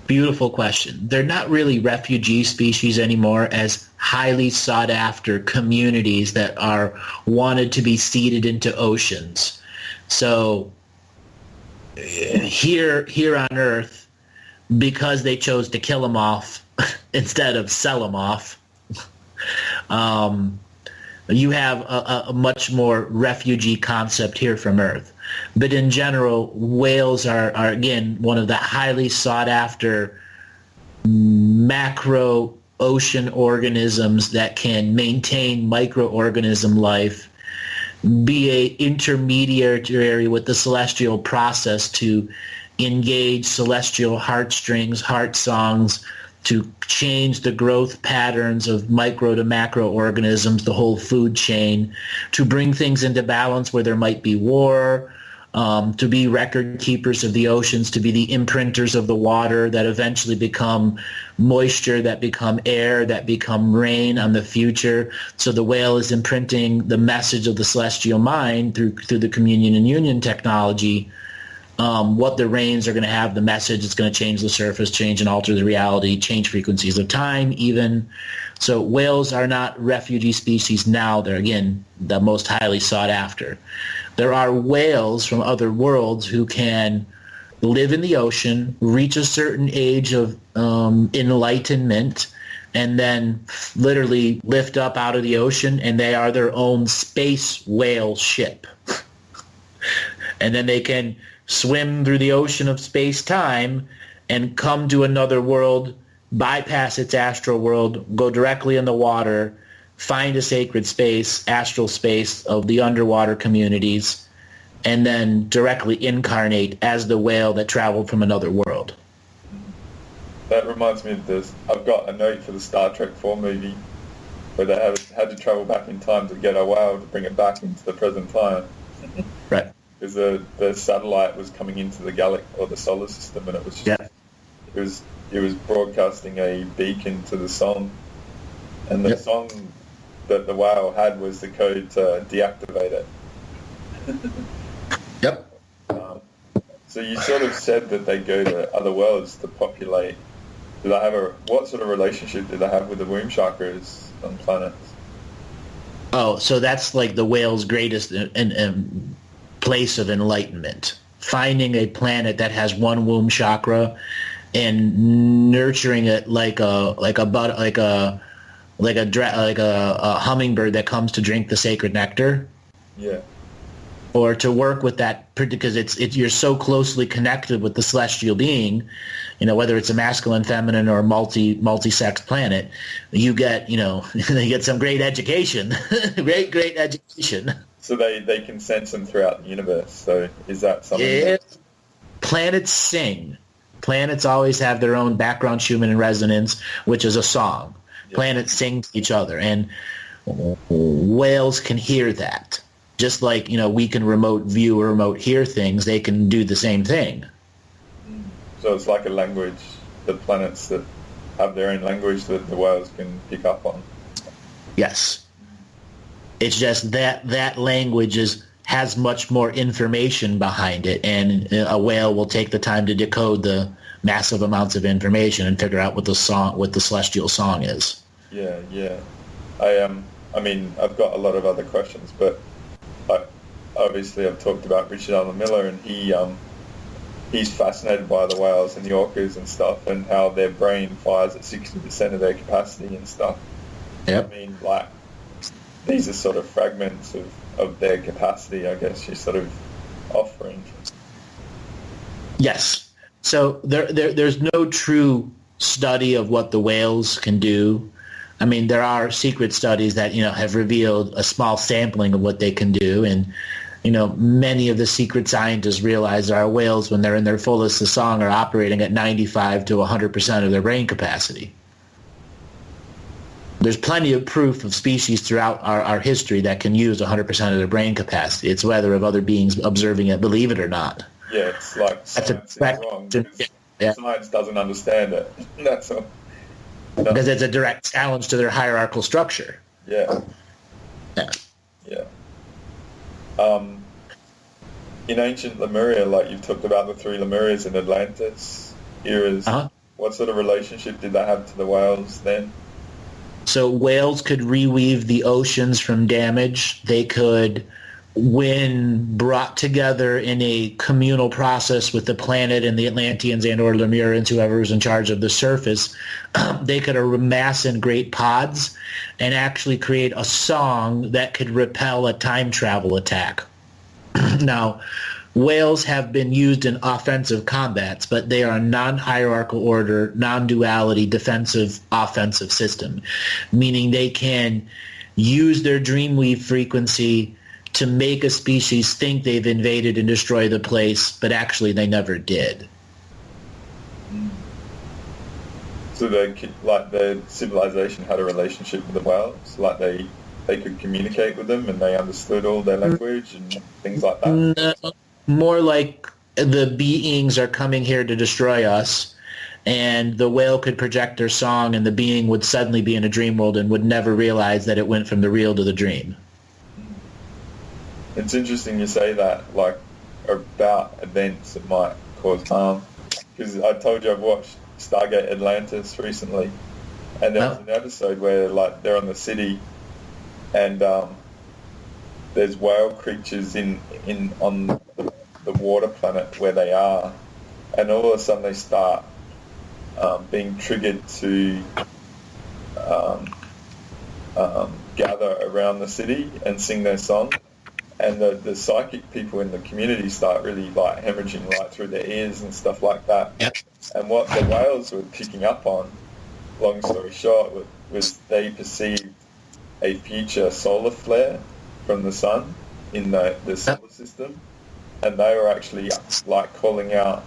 Beautiful question. They're not really refugee species anymore as highly sought after communities that are wanted to be seeded into oceans. So here on Earth, because they chose to kill them off instead of sell them off, you have a much more refugee concept here from Earth. But in general, whales are again, one of the highly sought after macro ocean organisms that can maintain microorganism life, be a intermediary with the celestial process to engage celestial heartstrings, heart songs, to change the growth patterns of micro to macro organisms, the whole food chain, to bring things into balance where there might be war, to be record keepers of the oceans, to be the imprinters of the water that eventually become moisture, that become air, that become rain on the future. So the whale is imprinting the message of the celestial mind through the communion and union technology. What the rains are going to have, the message, it's going to change the surface, change and alter the reality, change frequencies of time even. So whales are not refugee species now. They're, again, the most highly sought after. There are whales from other worlds who can live in the ocean, reach a certain age of enlightenment, and then literally lift up out of the ocean, and they are their own space whale ship. And then they can swim through the ocean of space-time and come to another world, bypass its astral world, go directly in the water, find a sacred space, astral space of the underwater communities, and then directly incarnate as the whale that traveled from another world. That reminds me of this. I've got a note for the Star Trek 4 movie where they had to travel back in time to get a whale to bring it back into the present time. Right. Because the satellite was coming into the galaxy or the solar system, and it was just, it was broadcasting a beacon to the song, and the song that the whale had was the code to deactivate it. Yep. So you sort of said that they go to other worlds to populate. Do they have what sort of relationship do they have with the womb chakras on planets? Oh, so that's like the whale's greatest place of enlightenment. Finding a planet that has one womb chakra and nurturing it like a like a hummingbird that comes to drink the sacred nectar. Yeah. Or to work with that, because it's you're so closely connected with the celestial being, whether it's a masculine, feminine, or multi-sex planet, you get you get some great education, great education. So they can sense them throughout the universe. So is that something? Yeah. Planets sing. Planets always have their own background Schumann resonance, which is a song. Yeah. Planets sing to each other, and whales can hear that. Just like, we can remote view or remote hear things, they can do the same thing. So it's like a language, the planets that have their own language that the whales can pick up on. Yes. It's just that language has much more information behind it, and a whale will take the time to decode the massive amounts of information and figure out what the celestial song is. Yeah. I mean, I've got a lot of other questions, but obviously I've talked about Richard Allen Miller, and he's fascinated by the whales and the orcas and stuff, and how their brain fires at 60% of their capacity and stuff. Yep. I mean, these are sort of fragments of their capacity, I guess you're sort of offering. Yes. So there's no true study of what the whales can do. I mean, there are secret studies that, have revealed a small sampling of what they can do. And, many of the secret scientists realize our whales, when they're in their fullest of song, are operating at 95 to 100% of their brain capacity. There's plenty of proof of species throughout our history that can use 100% of their brain capacity. It's whether of other beings observing it believe it or not. Yeah, it's like science is wrong. Yeah. Science doesn't understand it. That's all. Because it's a direct challenge to their hierarchical structure. Yeah. In ancient Lemuria, you've talked about the three Lemurias in Atlantis eras, what sort of relationship did they have to the whales then? So whales could reweave the oceans from damage. They could, when brought together in a communal process with the planet and the Atlanteans and or Lemurians, whoever was in charge of the surface, they could amass in great pods and actually create a song that could repel a time travel attack. Now, whales have been used in offensive combats, but they are a non-hierarchical order, non-duality, defensive, offensive system, meaning they can use their dreamweave frequency to make a species think they've invaded and destroyed the place, but actually they never did. So the civilization had a relationship with the whales, they could communicate with them and they understood all their language and things like that? No, more like the beings are coming here to destroy us, and the whale could project their song and the being would suddenly be in a dream world and would never realize that it went from the real to the dream. It's interesting you say that, about events that might cause harm, because I told you I've watched Stargate Atlantis recently, and there was an episode where they're on the city, and there's whale creatures on the water planet where they are, and all of a sudden they start being triggered to gather around the city and sing their song. And the psychic people in the community start really hemorrhaging right through their ears and stuff like that. Yep. And what the whales were picking up on, long story short, was they perceived a future solar flare from the sun in the solar system, and they were actually calling out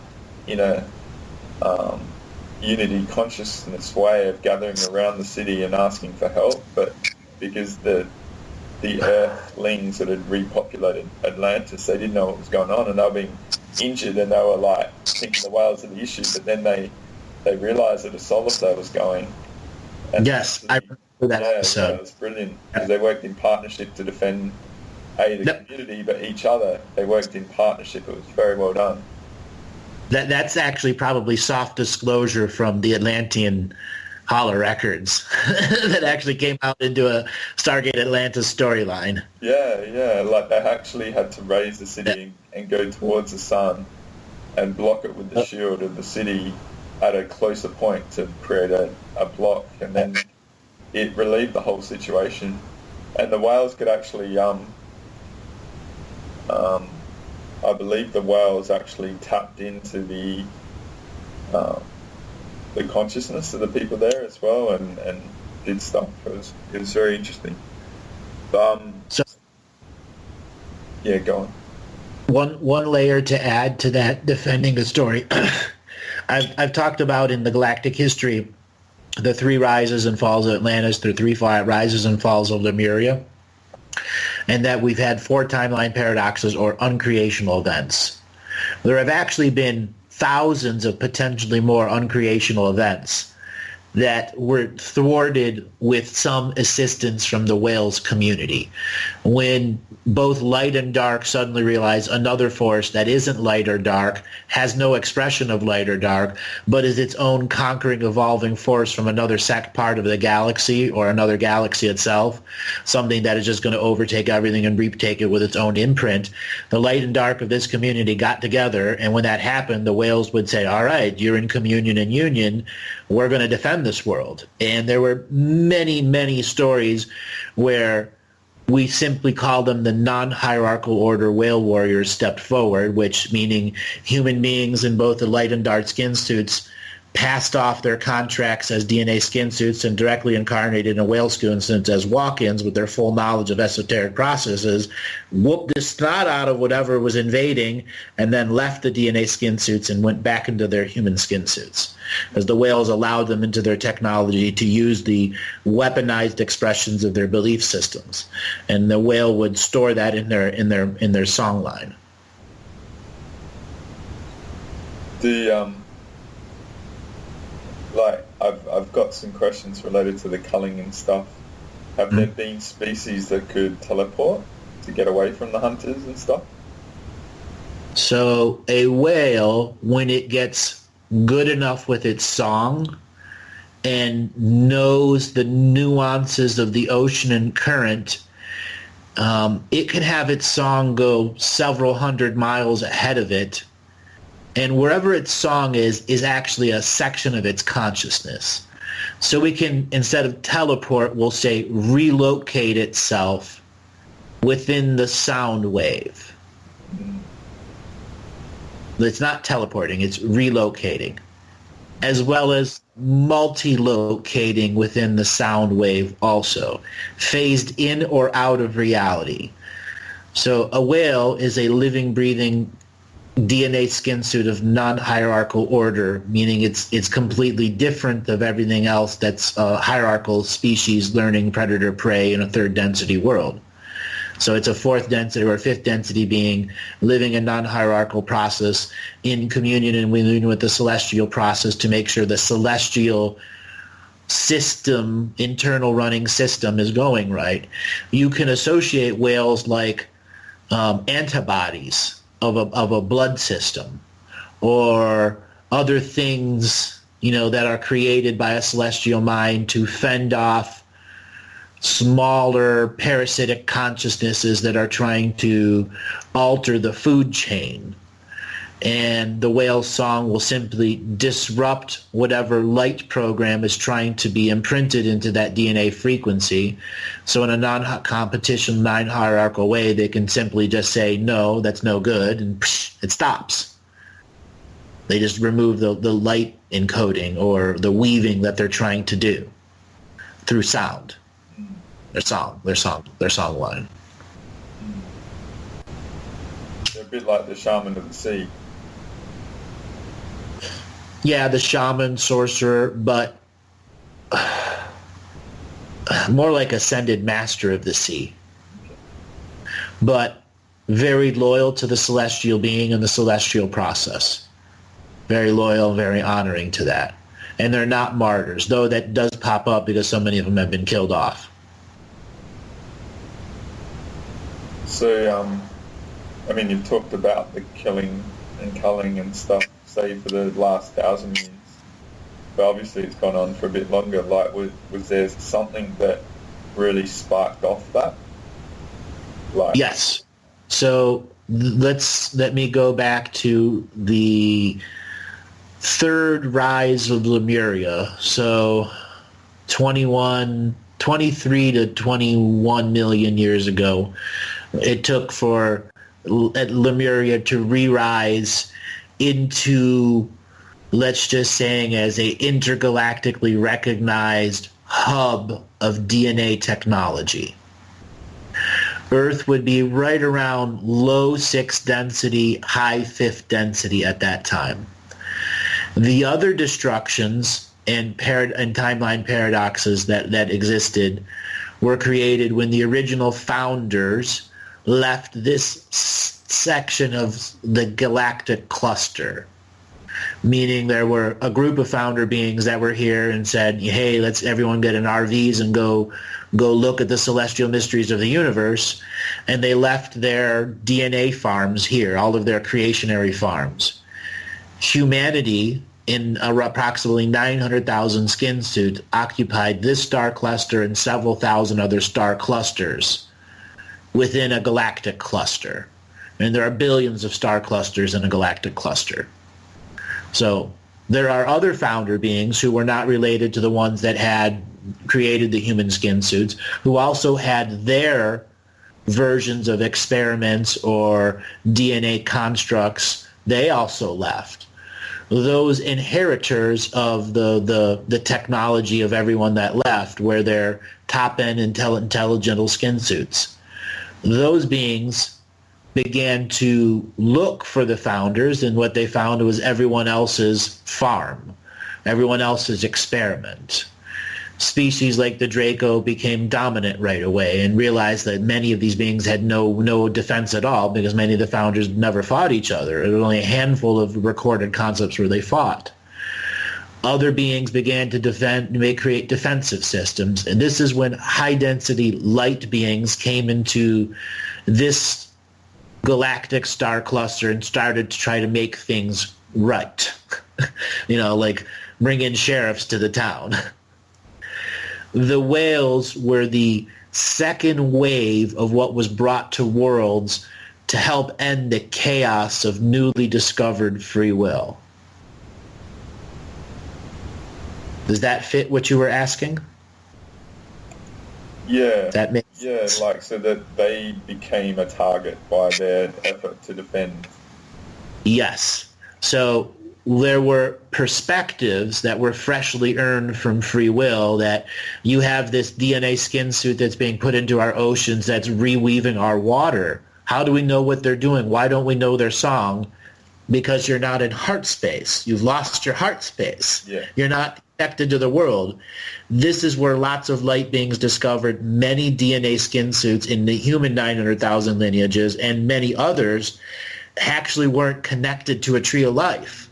in a unity consciousness way of gathering around the city and asking for help, but because the Earthlings that had repopulated Atlantis, they didn't know what was going on, and they were being injured, and they were thinking the whales are the issue, but then they realised that a solar flare was going. And yes, I remember that episode. Yeah, it was brilliant, because they worked in partnership to defend the community, but each other. They worked in partnership. It was very well done. That's actually probably soft disclosure from the Atlantean Holler Records that actually came out into a Stargate Atlantis storyline. Yeah, they actually had to raise the city and go towards the sun and block it with the shield of the city at a closer point to create a block, and then it relieved the whole situation, and the whales could actually, I believe the whales actually tapped into the consciousness of the people there as well, and did stuff. It was very interesting. Yeah, go on. One layer to add to that, defending the story. I've talked about in the galactic history the 3 rises and falls of Atlantis, the 3 rises and falls of Lemuria, and that we've had 4 timeline paradoxes or uncreational events. There have actually been thousands of potentially more uncreational events that were thwarted with some assistance from the whales community. When both light and dark suddenly realize another force that isn't light or dark, has no expression of light or dark, but is its own conquering, evolving force from another part of the galaxy or another galaxy itself, something that is just going to overtake everything and retake it with its own imprint, the light and dark of this community got together, and when that happened, the whales would say, all right, you're in communion and union, we're going to defend this world. And there were many, many stories where we simply call them the non-hierarchical order whale warriors stepped forward, which meaning human beings in both the light and dark skin suits passed off their contracts as DNA skin suits and directly incarnated in whale skin suits as walk-ins with their full knowledge of esoteric processes, whooped the snot out of whatever was invading, and then left the DNA skin suits and went back into their human skin suits, as the whales allowed them into their technology to use the weaponized expressions of their belief systems, and the whale would store that in their song line. I've got some questions related to the culling and stuff. Have there been species that could teleport to get away from the hunters and stuff? So a whale, when it gets good enough with its song and knows the nuances of the ocean and current, it can have its song go several hundred miles ahead of it. And wherever its song is actually a section of its consciousness. So we can, instead of teleport, we'll say relocate itself within the sound wave. It's not teleporting, it's relocating, as well as multi-locating within the sound wave also, phased in or out of reality. So a whale is a living, breathing DNA skin suit of non-hierarchical order, meaning it's completely different of everything else that's a hierarchical species learning predator-prey in a third density world. So it's a 4th density or 5th density being living a non-hierarchical process in communion and union with the celestial process to make sure the celestial system, internal running system, is going right. You can associate whales like antibodies of a blood system or other things, that are created by a celestial mind to fend off smaller parasitic consciousnesses that are trying to alter the food chain. And the whale's song will simply disrupt whatever light program is trying to be imprinted into that DNA frequency. So in a non-competition, non-hierarchical way, they can simply just say, no, that's no good, and it stops. They just remove the light encoding or the weaving that they're trying to do through sound. Their song line. They're a bit like the shaman of the sea. Yeah, the shaman, sorcerer, but more like ascended master of the sea. But very loyal to the celestial being and the celestial process. Very loyal, very honoring to that. And they're not martyrs, though that does pop up because so many of them have been killed off. So, you've talked about the killing and culling and stuff, say, for the last 1,000 years. But obviously it's gone on for a bit longer. Like, was there something that really sparked off that? Yes. So let me go back to the 3rd rise of Lemuria. So 21 23 to 21 million years ago, it took for Lemuria to re-rise into, let's just saying, as a intergalactically recognized hub of DNA technology. Earth would be right around low 6th density, high 5th density at that time. The other destructions and timeline paradoxes that existed were created when the original founders left this section of the galactic cluster, meaning there were a group of founder beings that were here and said, hey, let's everyone get in RVs and go look at the celestial mysteries of the universe, and they left their DNA farms here, all of their creationary farms. Humanity, in approximately 900,000 skin suits, occupied this star cluster and several thousand other star clusters within a galactic cluster. And there are billions of star clusters in a galactic cluster. So there are other founder beings who were not related to the ones that had created the human skin suits, who also had their versions of experiments or DNA constructs they also left. Those inheritors of the technology of everyone that left were their top-end intelligent skin suits. Those beings began to look for the founders, and what they found was everyone else's farm, everyone else's experiment. Species like the Draco became dominant right away and realized that many of these beings had no defense at all, because many of the founders never fought each other. There was only a handful of recorded concepts where they fought. Other beings began to create defensive systems, and this is when high-density light beings came into this galactic star cluster and started to try to make things right. Like bring in sheriffs to the town. The whales were the second wave of what was brought to worlds to help end the chaos of newly discovered free will. Does that fit what you were asking? Yeah. That makes sense. Like so that they became a target by their effort to defend. Yes. So there were perspectives that were freshly earned from free will, that you have this DNA skin suit that's being put into our oceans that's reweaving our water. How do we know what they're doing? Why don't we know their song? Because you're not in heart space. You've lost your heart space. Yeah. You're not connected to the world. This is where lots of light beings discovered many DNA skin suits in the human 900,000 lineages, and many others actually weren't connected to a tree of life.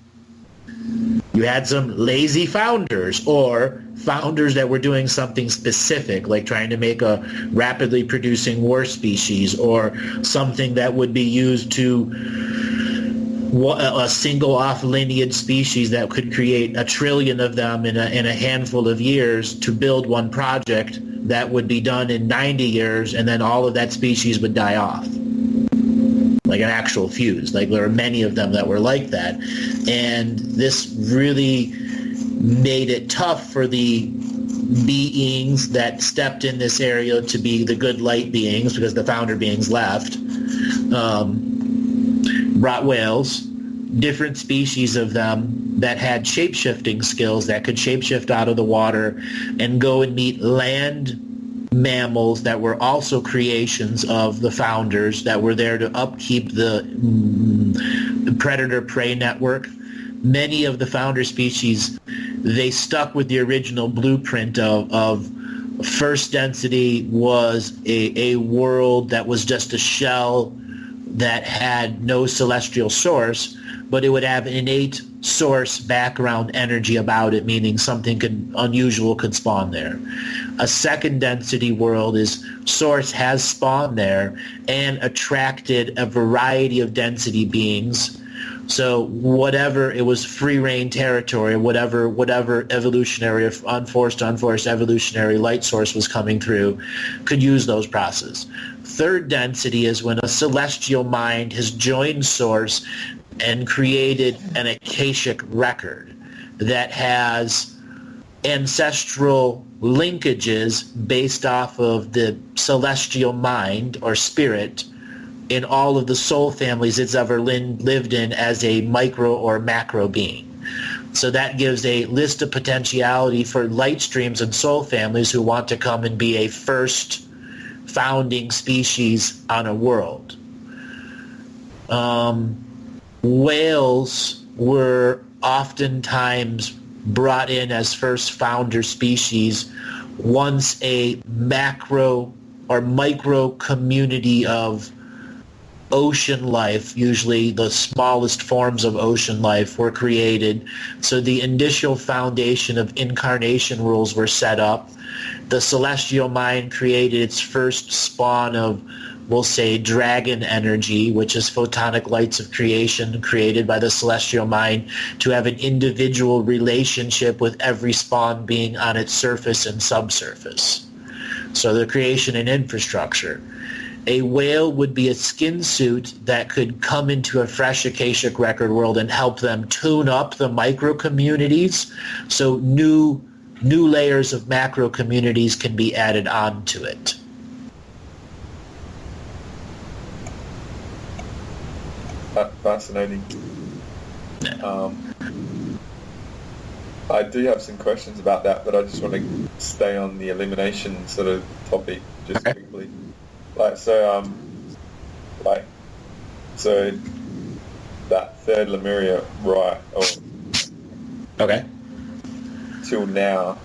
You had some lazy founders, or founders that were doing something specific, like trying to make a rapidly producing war species, or something that would be used to a single off lineage species that could create 1 trillion of them in a handful of years to build one project that would be done in 90 years, and then all of that species would die off. Like an actual fuse. Like there are many of them that were like that. And this really made it tough for the beings that stepped in this area to be the good light beings, because the founder beings left. Brought whales, different species of them that had shape-shifting skills that could shape-shift out of the water and go and meet land mammals that were also creations of the founders that were there to upkeep the predator-prey network. Many of the founder species, they stuck with the original blueprint of first density was a world that was just a shell that had no celestial source, but it would have innate source background energy about it, meaning something unusual could spawn there. A second density world is source has spawned there and attracted a variety of density beings. So whatever, it was free reign territory, whatever evolutionary, unforced evolutionary light source was coming through could use those processes. Third density is when a celestial mind has joined source and created an akashic record that has ancestral linkages based off of the celestial mind or spirit in all of the soul families it's ever lived in as a micro or macro being. So that gives a list of potentiality for light streams and soul families who want to come and be a first founding species on a world. Whales were oftentimes brought in as first founder species once a macro or micro community of ocean life, usually the smallest forms of ocean life, were created. So the initial foundation of incarnation rules were set up. The celestial mind created its first spawn of, we'll say, dragon energy, which is photonic lights of creation created by the celestial mind to have an individual relationship with every spawn being on its surface and subsurface. So the creation and infrastructure. A whale would be a skin suit that could come into a fresh Akashic record world and help them tune up the micro communities so new layers of macro communities can be added onto it. Fascinating. I do have some questions about that, but I just want to stay on the elimination sort of topic just quickly. So that third Lemuria, right? Okay. Till now,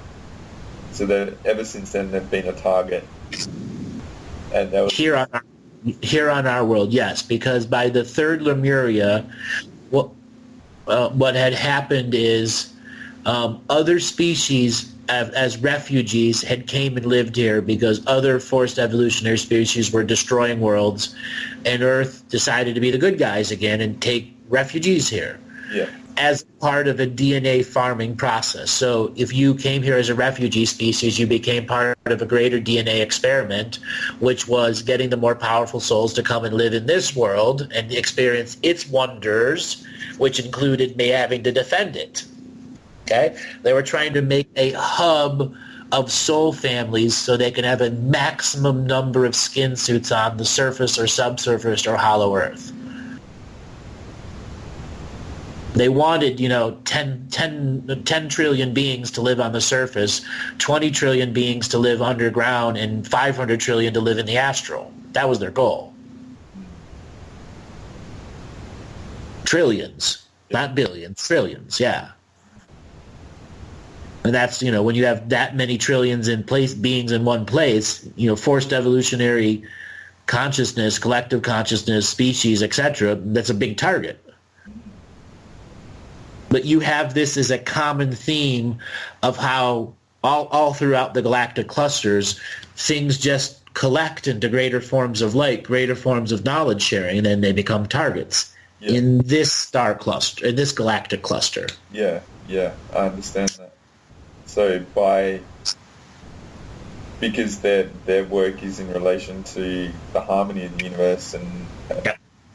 so that ever since then they've been a target, and that was here on our world, yes, because by the third Lemuria, what had happened is other species as refugees had came and lived here because other forced evolutionary species were destroying worlds, and Earth decided to be the good guys again and take refugees here. Yeah. As part of a DNA farming process. So if you came here as a refugee species, you became part of a greater DNA experiment, which was getting the more powerful souls to come and live in this world and experience its wonders, which included me having to defend it. Okay? They were trying to make a hub of soul families so they can have a maximum number of skin suits on the surface or subsurface or hollow Earth. They wanted, 10 trillion beings to live on the surface, 20 trillion beings to live underground, and 500 trillion to live in the astral. That was their goal. Trillions, not billions, trillions, yeah. And that's, when you have that many trillions in place, beings in one place, forced evolutionary consciousness, collective consciousness, species, etc., that's a big target. But you have this as a common theme of how all throughout the galactic clusters, things just collect into greater forms of light, greater forms of knowledge sharing, and then they become targets in this star cluster, in this galactic cluster. Yeah, I understand that. So because their work is in relation to the harmony of the universe and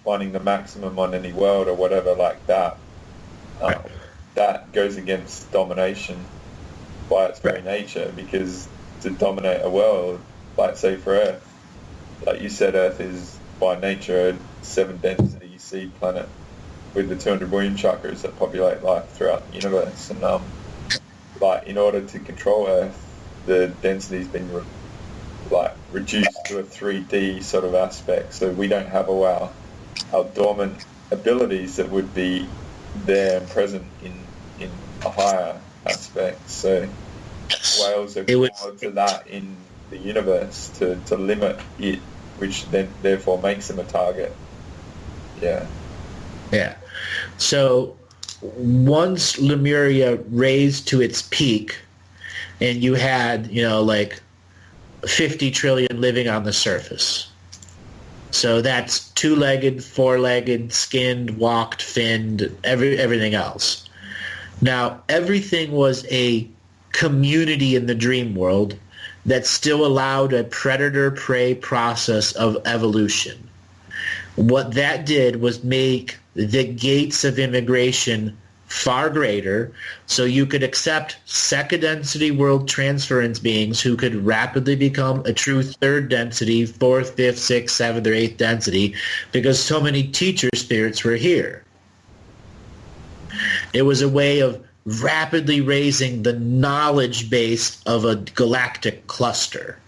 finding the maximum on any world or whatever like that, that goes against domination by its very nature, because to dominate a world, like say for Earth, like you said, Earth is by nature a 7-density seed planet with the 200 womb chakras that populate life throughout the universe, and in order to control Earth, the density's been reduced to a 3D sort of aspect, so we don't have our dormant abilities that would be there and present in a higher aspect. So whales are called to that in the universe to limit it, which then therefore makes them a target. Yeah. So once Lemuria raised to its peak, and you had 50 trillion living on the surface. So that's two-legged, four-legged, skinned, walked, finned, everything else. Now, everything was a community in the dream world that still allowed a predator-prey process of evolution. What that did was make the gates of immigration far greater, so you could accept second density world transference beings who could rapidly become a true third density, fourth, fifth, sixth, seventh, or eighth density, because so many teacher spirits were here. It was a way of rapidly raising the knowledge base of a galactic cluster.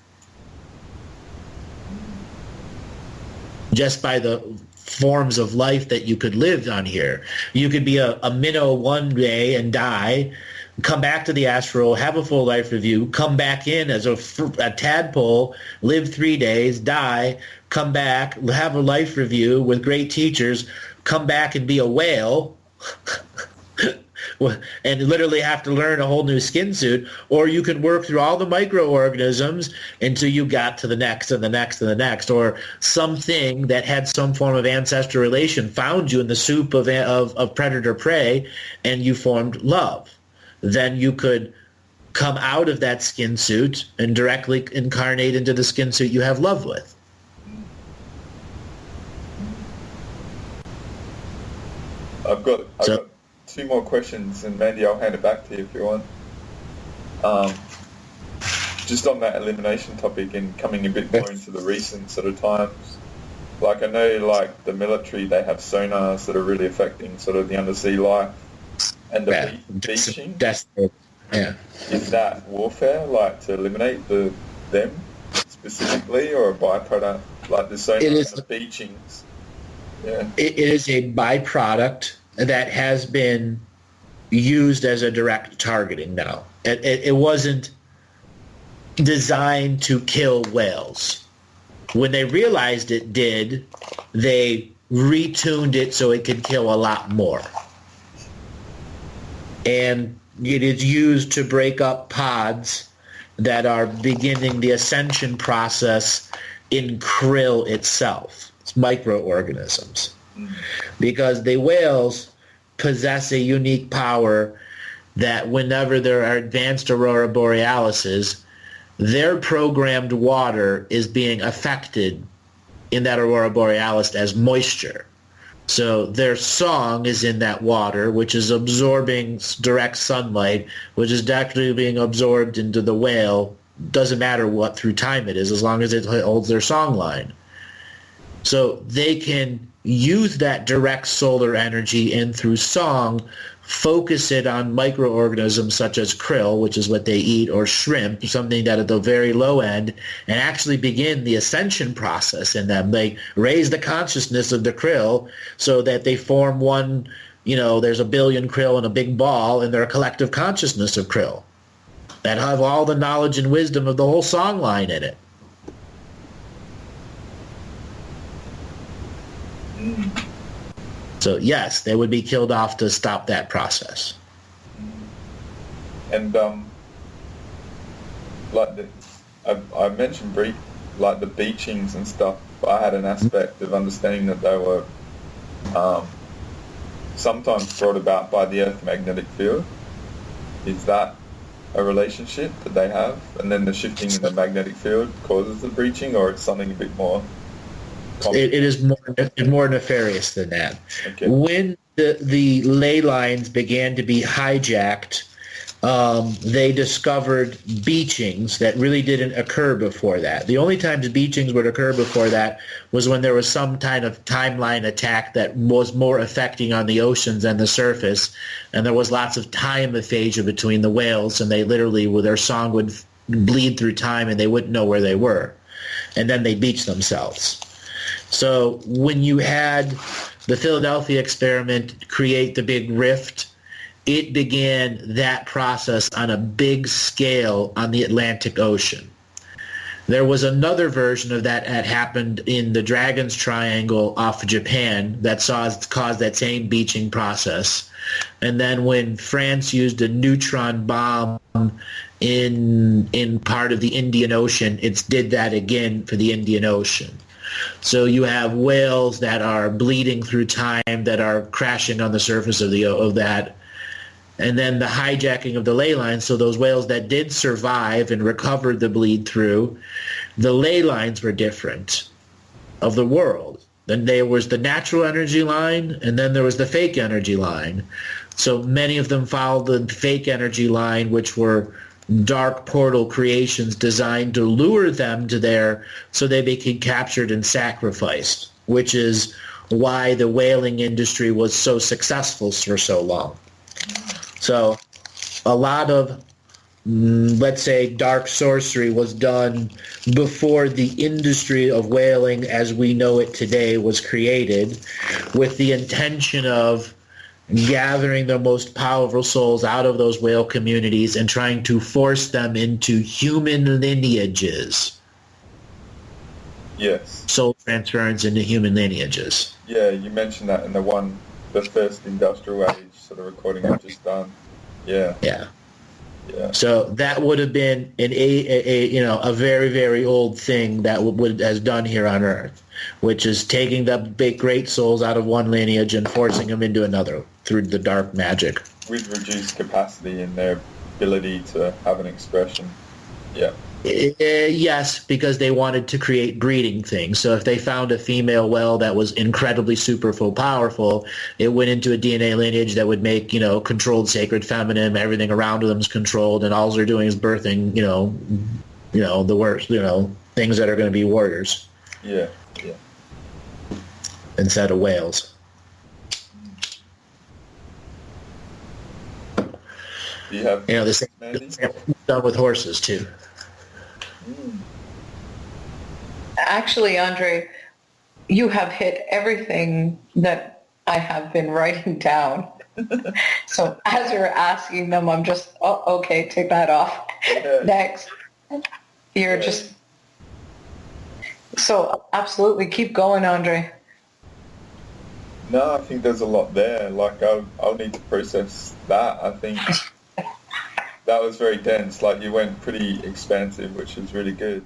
Just by the forms of life that you could live on here. You could be a minnow one day and die, come back to the astral, have a full life review, come back in as a tadpole, live 3 days, die, come back, have a life review with great teachers, come back and be a whale, and literally have to learn a whole new skin suit, or you can work through all the microorganisms until you got to the next and the next and the next, or something that had some form of ancestral relation found you in the soup of predator-prey, and you formed love. Then you could come out of that skin suit and directly incarnate into the skin suit you have love with. I've got 2 more questions, and Mandy, I'll hand it back to you if you want. Just on that elimination topic and coming a bit more into the recent sort of times, like I know like the military, they have sonars that are really affecting sort of the undersea life and the beaching. Yeah. Is that warfare, like to eliminate them specifically, or a byproduct, like the sonars and the beachings? Yeah. It is a byproduct that has been used as a direct targeting now. It wasn't designed to kill whales. When they realized it did, they retuned it so it could kill a lot more. And it is used to break up pods that are beginning the ascension process in krill itself. It's microorganisms. Because the whales possess a unique power that whenever there are advanced aurora borealises, their programmed water is being affected in that aurora borealis as moisture. So their song is in that water, which is absorbing direct sunlight, which is directly being absorbed into the whale. Doesn't matter what through time it is, as long as it holds their song line. So they can use that direct solar energy and through song focus it on microorganisms such as krill, which is what they eat, or shrimp, something that at the very low end, and actually begin the ascension process in them. They raise the consciousness of the krill so that they form one, there's a billion krill in a big ball, and they're a collective consciousness of krill that have all the knowledge and wisdom of the whole song line in it. So yes, they would be killed off to stop that process. And I mentioned like the beachings and stuff. I had an aspect of understanding that they were sometimes brought about by the Earth magnetic field. Is that a relationship that they have? And then the shifting in the magnetic field causes the breaching, or it's something a bit more? It is more nefarious than that. Okay. When the ley lines began to be hijacked, they discovered beachings that really didn't occur before that. The only times beachings would occur before that was when there was some kind of timeline attack that was more affecting on the oceans than the surface, and there was lots of time aphasia between the whales, and they literally, their song would bleed through time and they wouldn't know where they were, and then they beach themselves. So when you had the Philadelphia experiment create the big rift, it began that process on a big scale on the Atlantic Ocean. There was another version of that happened in the Dragon's Triangle off Japan that caused that same beaching process. And then when France used a neutron bomb in part of the Indian Ocean, it did that again for the Indian Ocean. So you have whales that are bleeding through time, that are crashing on the surface of that. And then the hijacking of the ley lines, so those whales that did survive and recovered the bleed through, the ley lines were different of the world. Then there was the natural energy line, and then there was the fake energy line. So many of them followed the fake energy line, which were dark portal creations designed to lure them to there so they became captured and sacrificed, which is why the whaling industry was so successful for so long. So a lot of, let's say, dark sorcery was done before the industry of whaling as we know it today was created, with the intention of gathering the most powerful souls out of those whale communities and trying to force them into human lineages. Yes. Soul transference into human lineages. Yeah, you mentioned that in the first industrial age sort of recording I've just done. Yeah. Yeah. Yeah. So that would have been a very, very old thing that would has done here on Earth, which is taking the big great souls out of one lineage and forcing them into another through the dark magic. With reduced capacity in their ability to have an expression. Yeah. Yes, because they wanted to create breeding things. So if they found a female whale that was incredibly super full powerful, it went into a DNA lineage that would make, controlled sacred feminine, everything around them is controlled, and all they're doing is birthing, the worst, things that are going to be warriors. Yeah, yeah. Instead of whales. Do you have The same done with horses too. Actually, Andre, you have hit everything that I have been writing down. So as you're asking them, I'm just, okay, take that off. Yeah. Next. You're just... So absolutely, keep going, Andre. No, I think there's a lot there. Like, I'll need to process that. I think that was very dense. Like, you went pretty expansive, which is really good.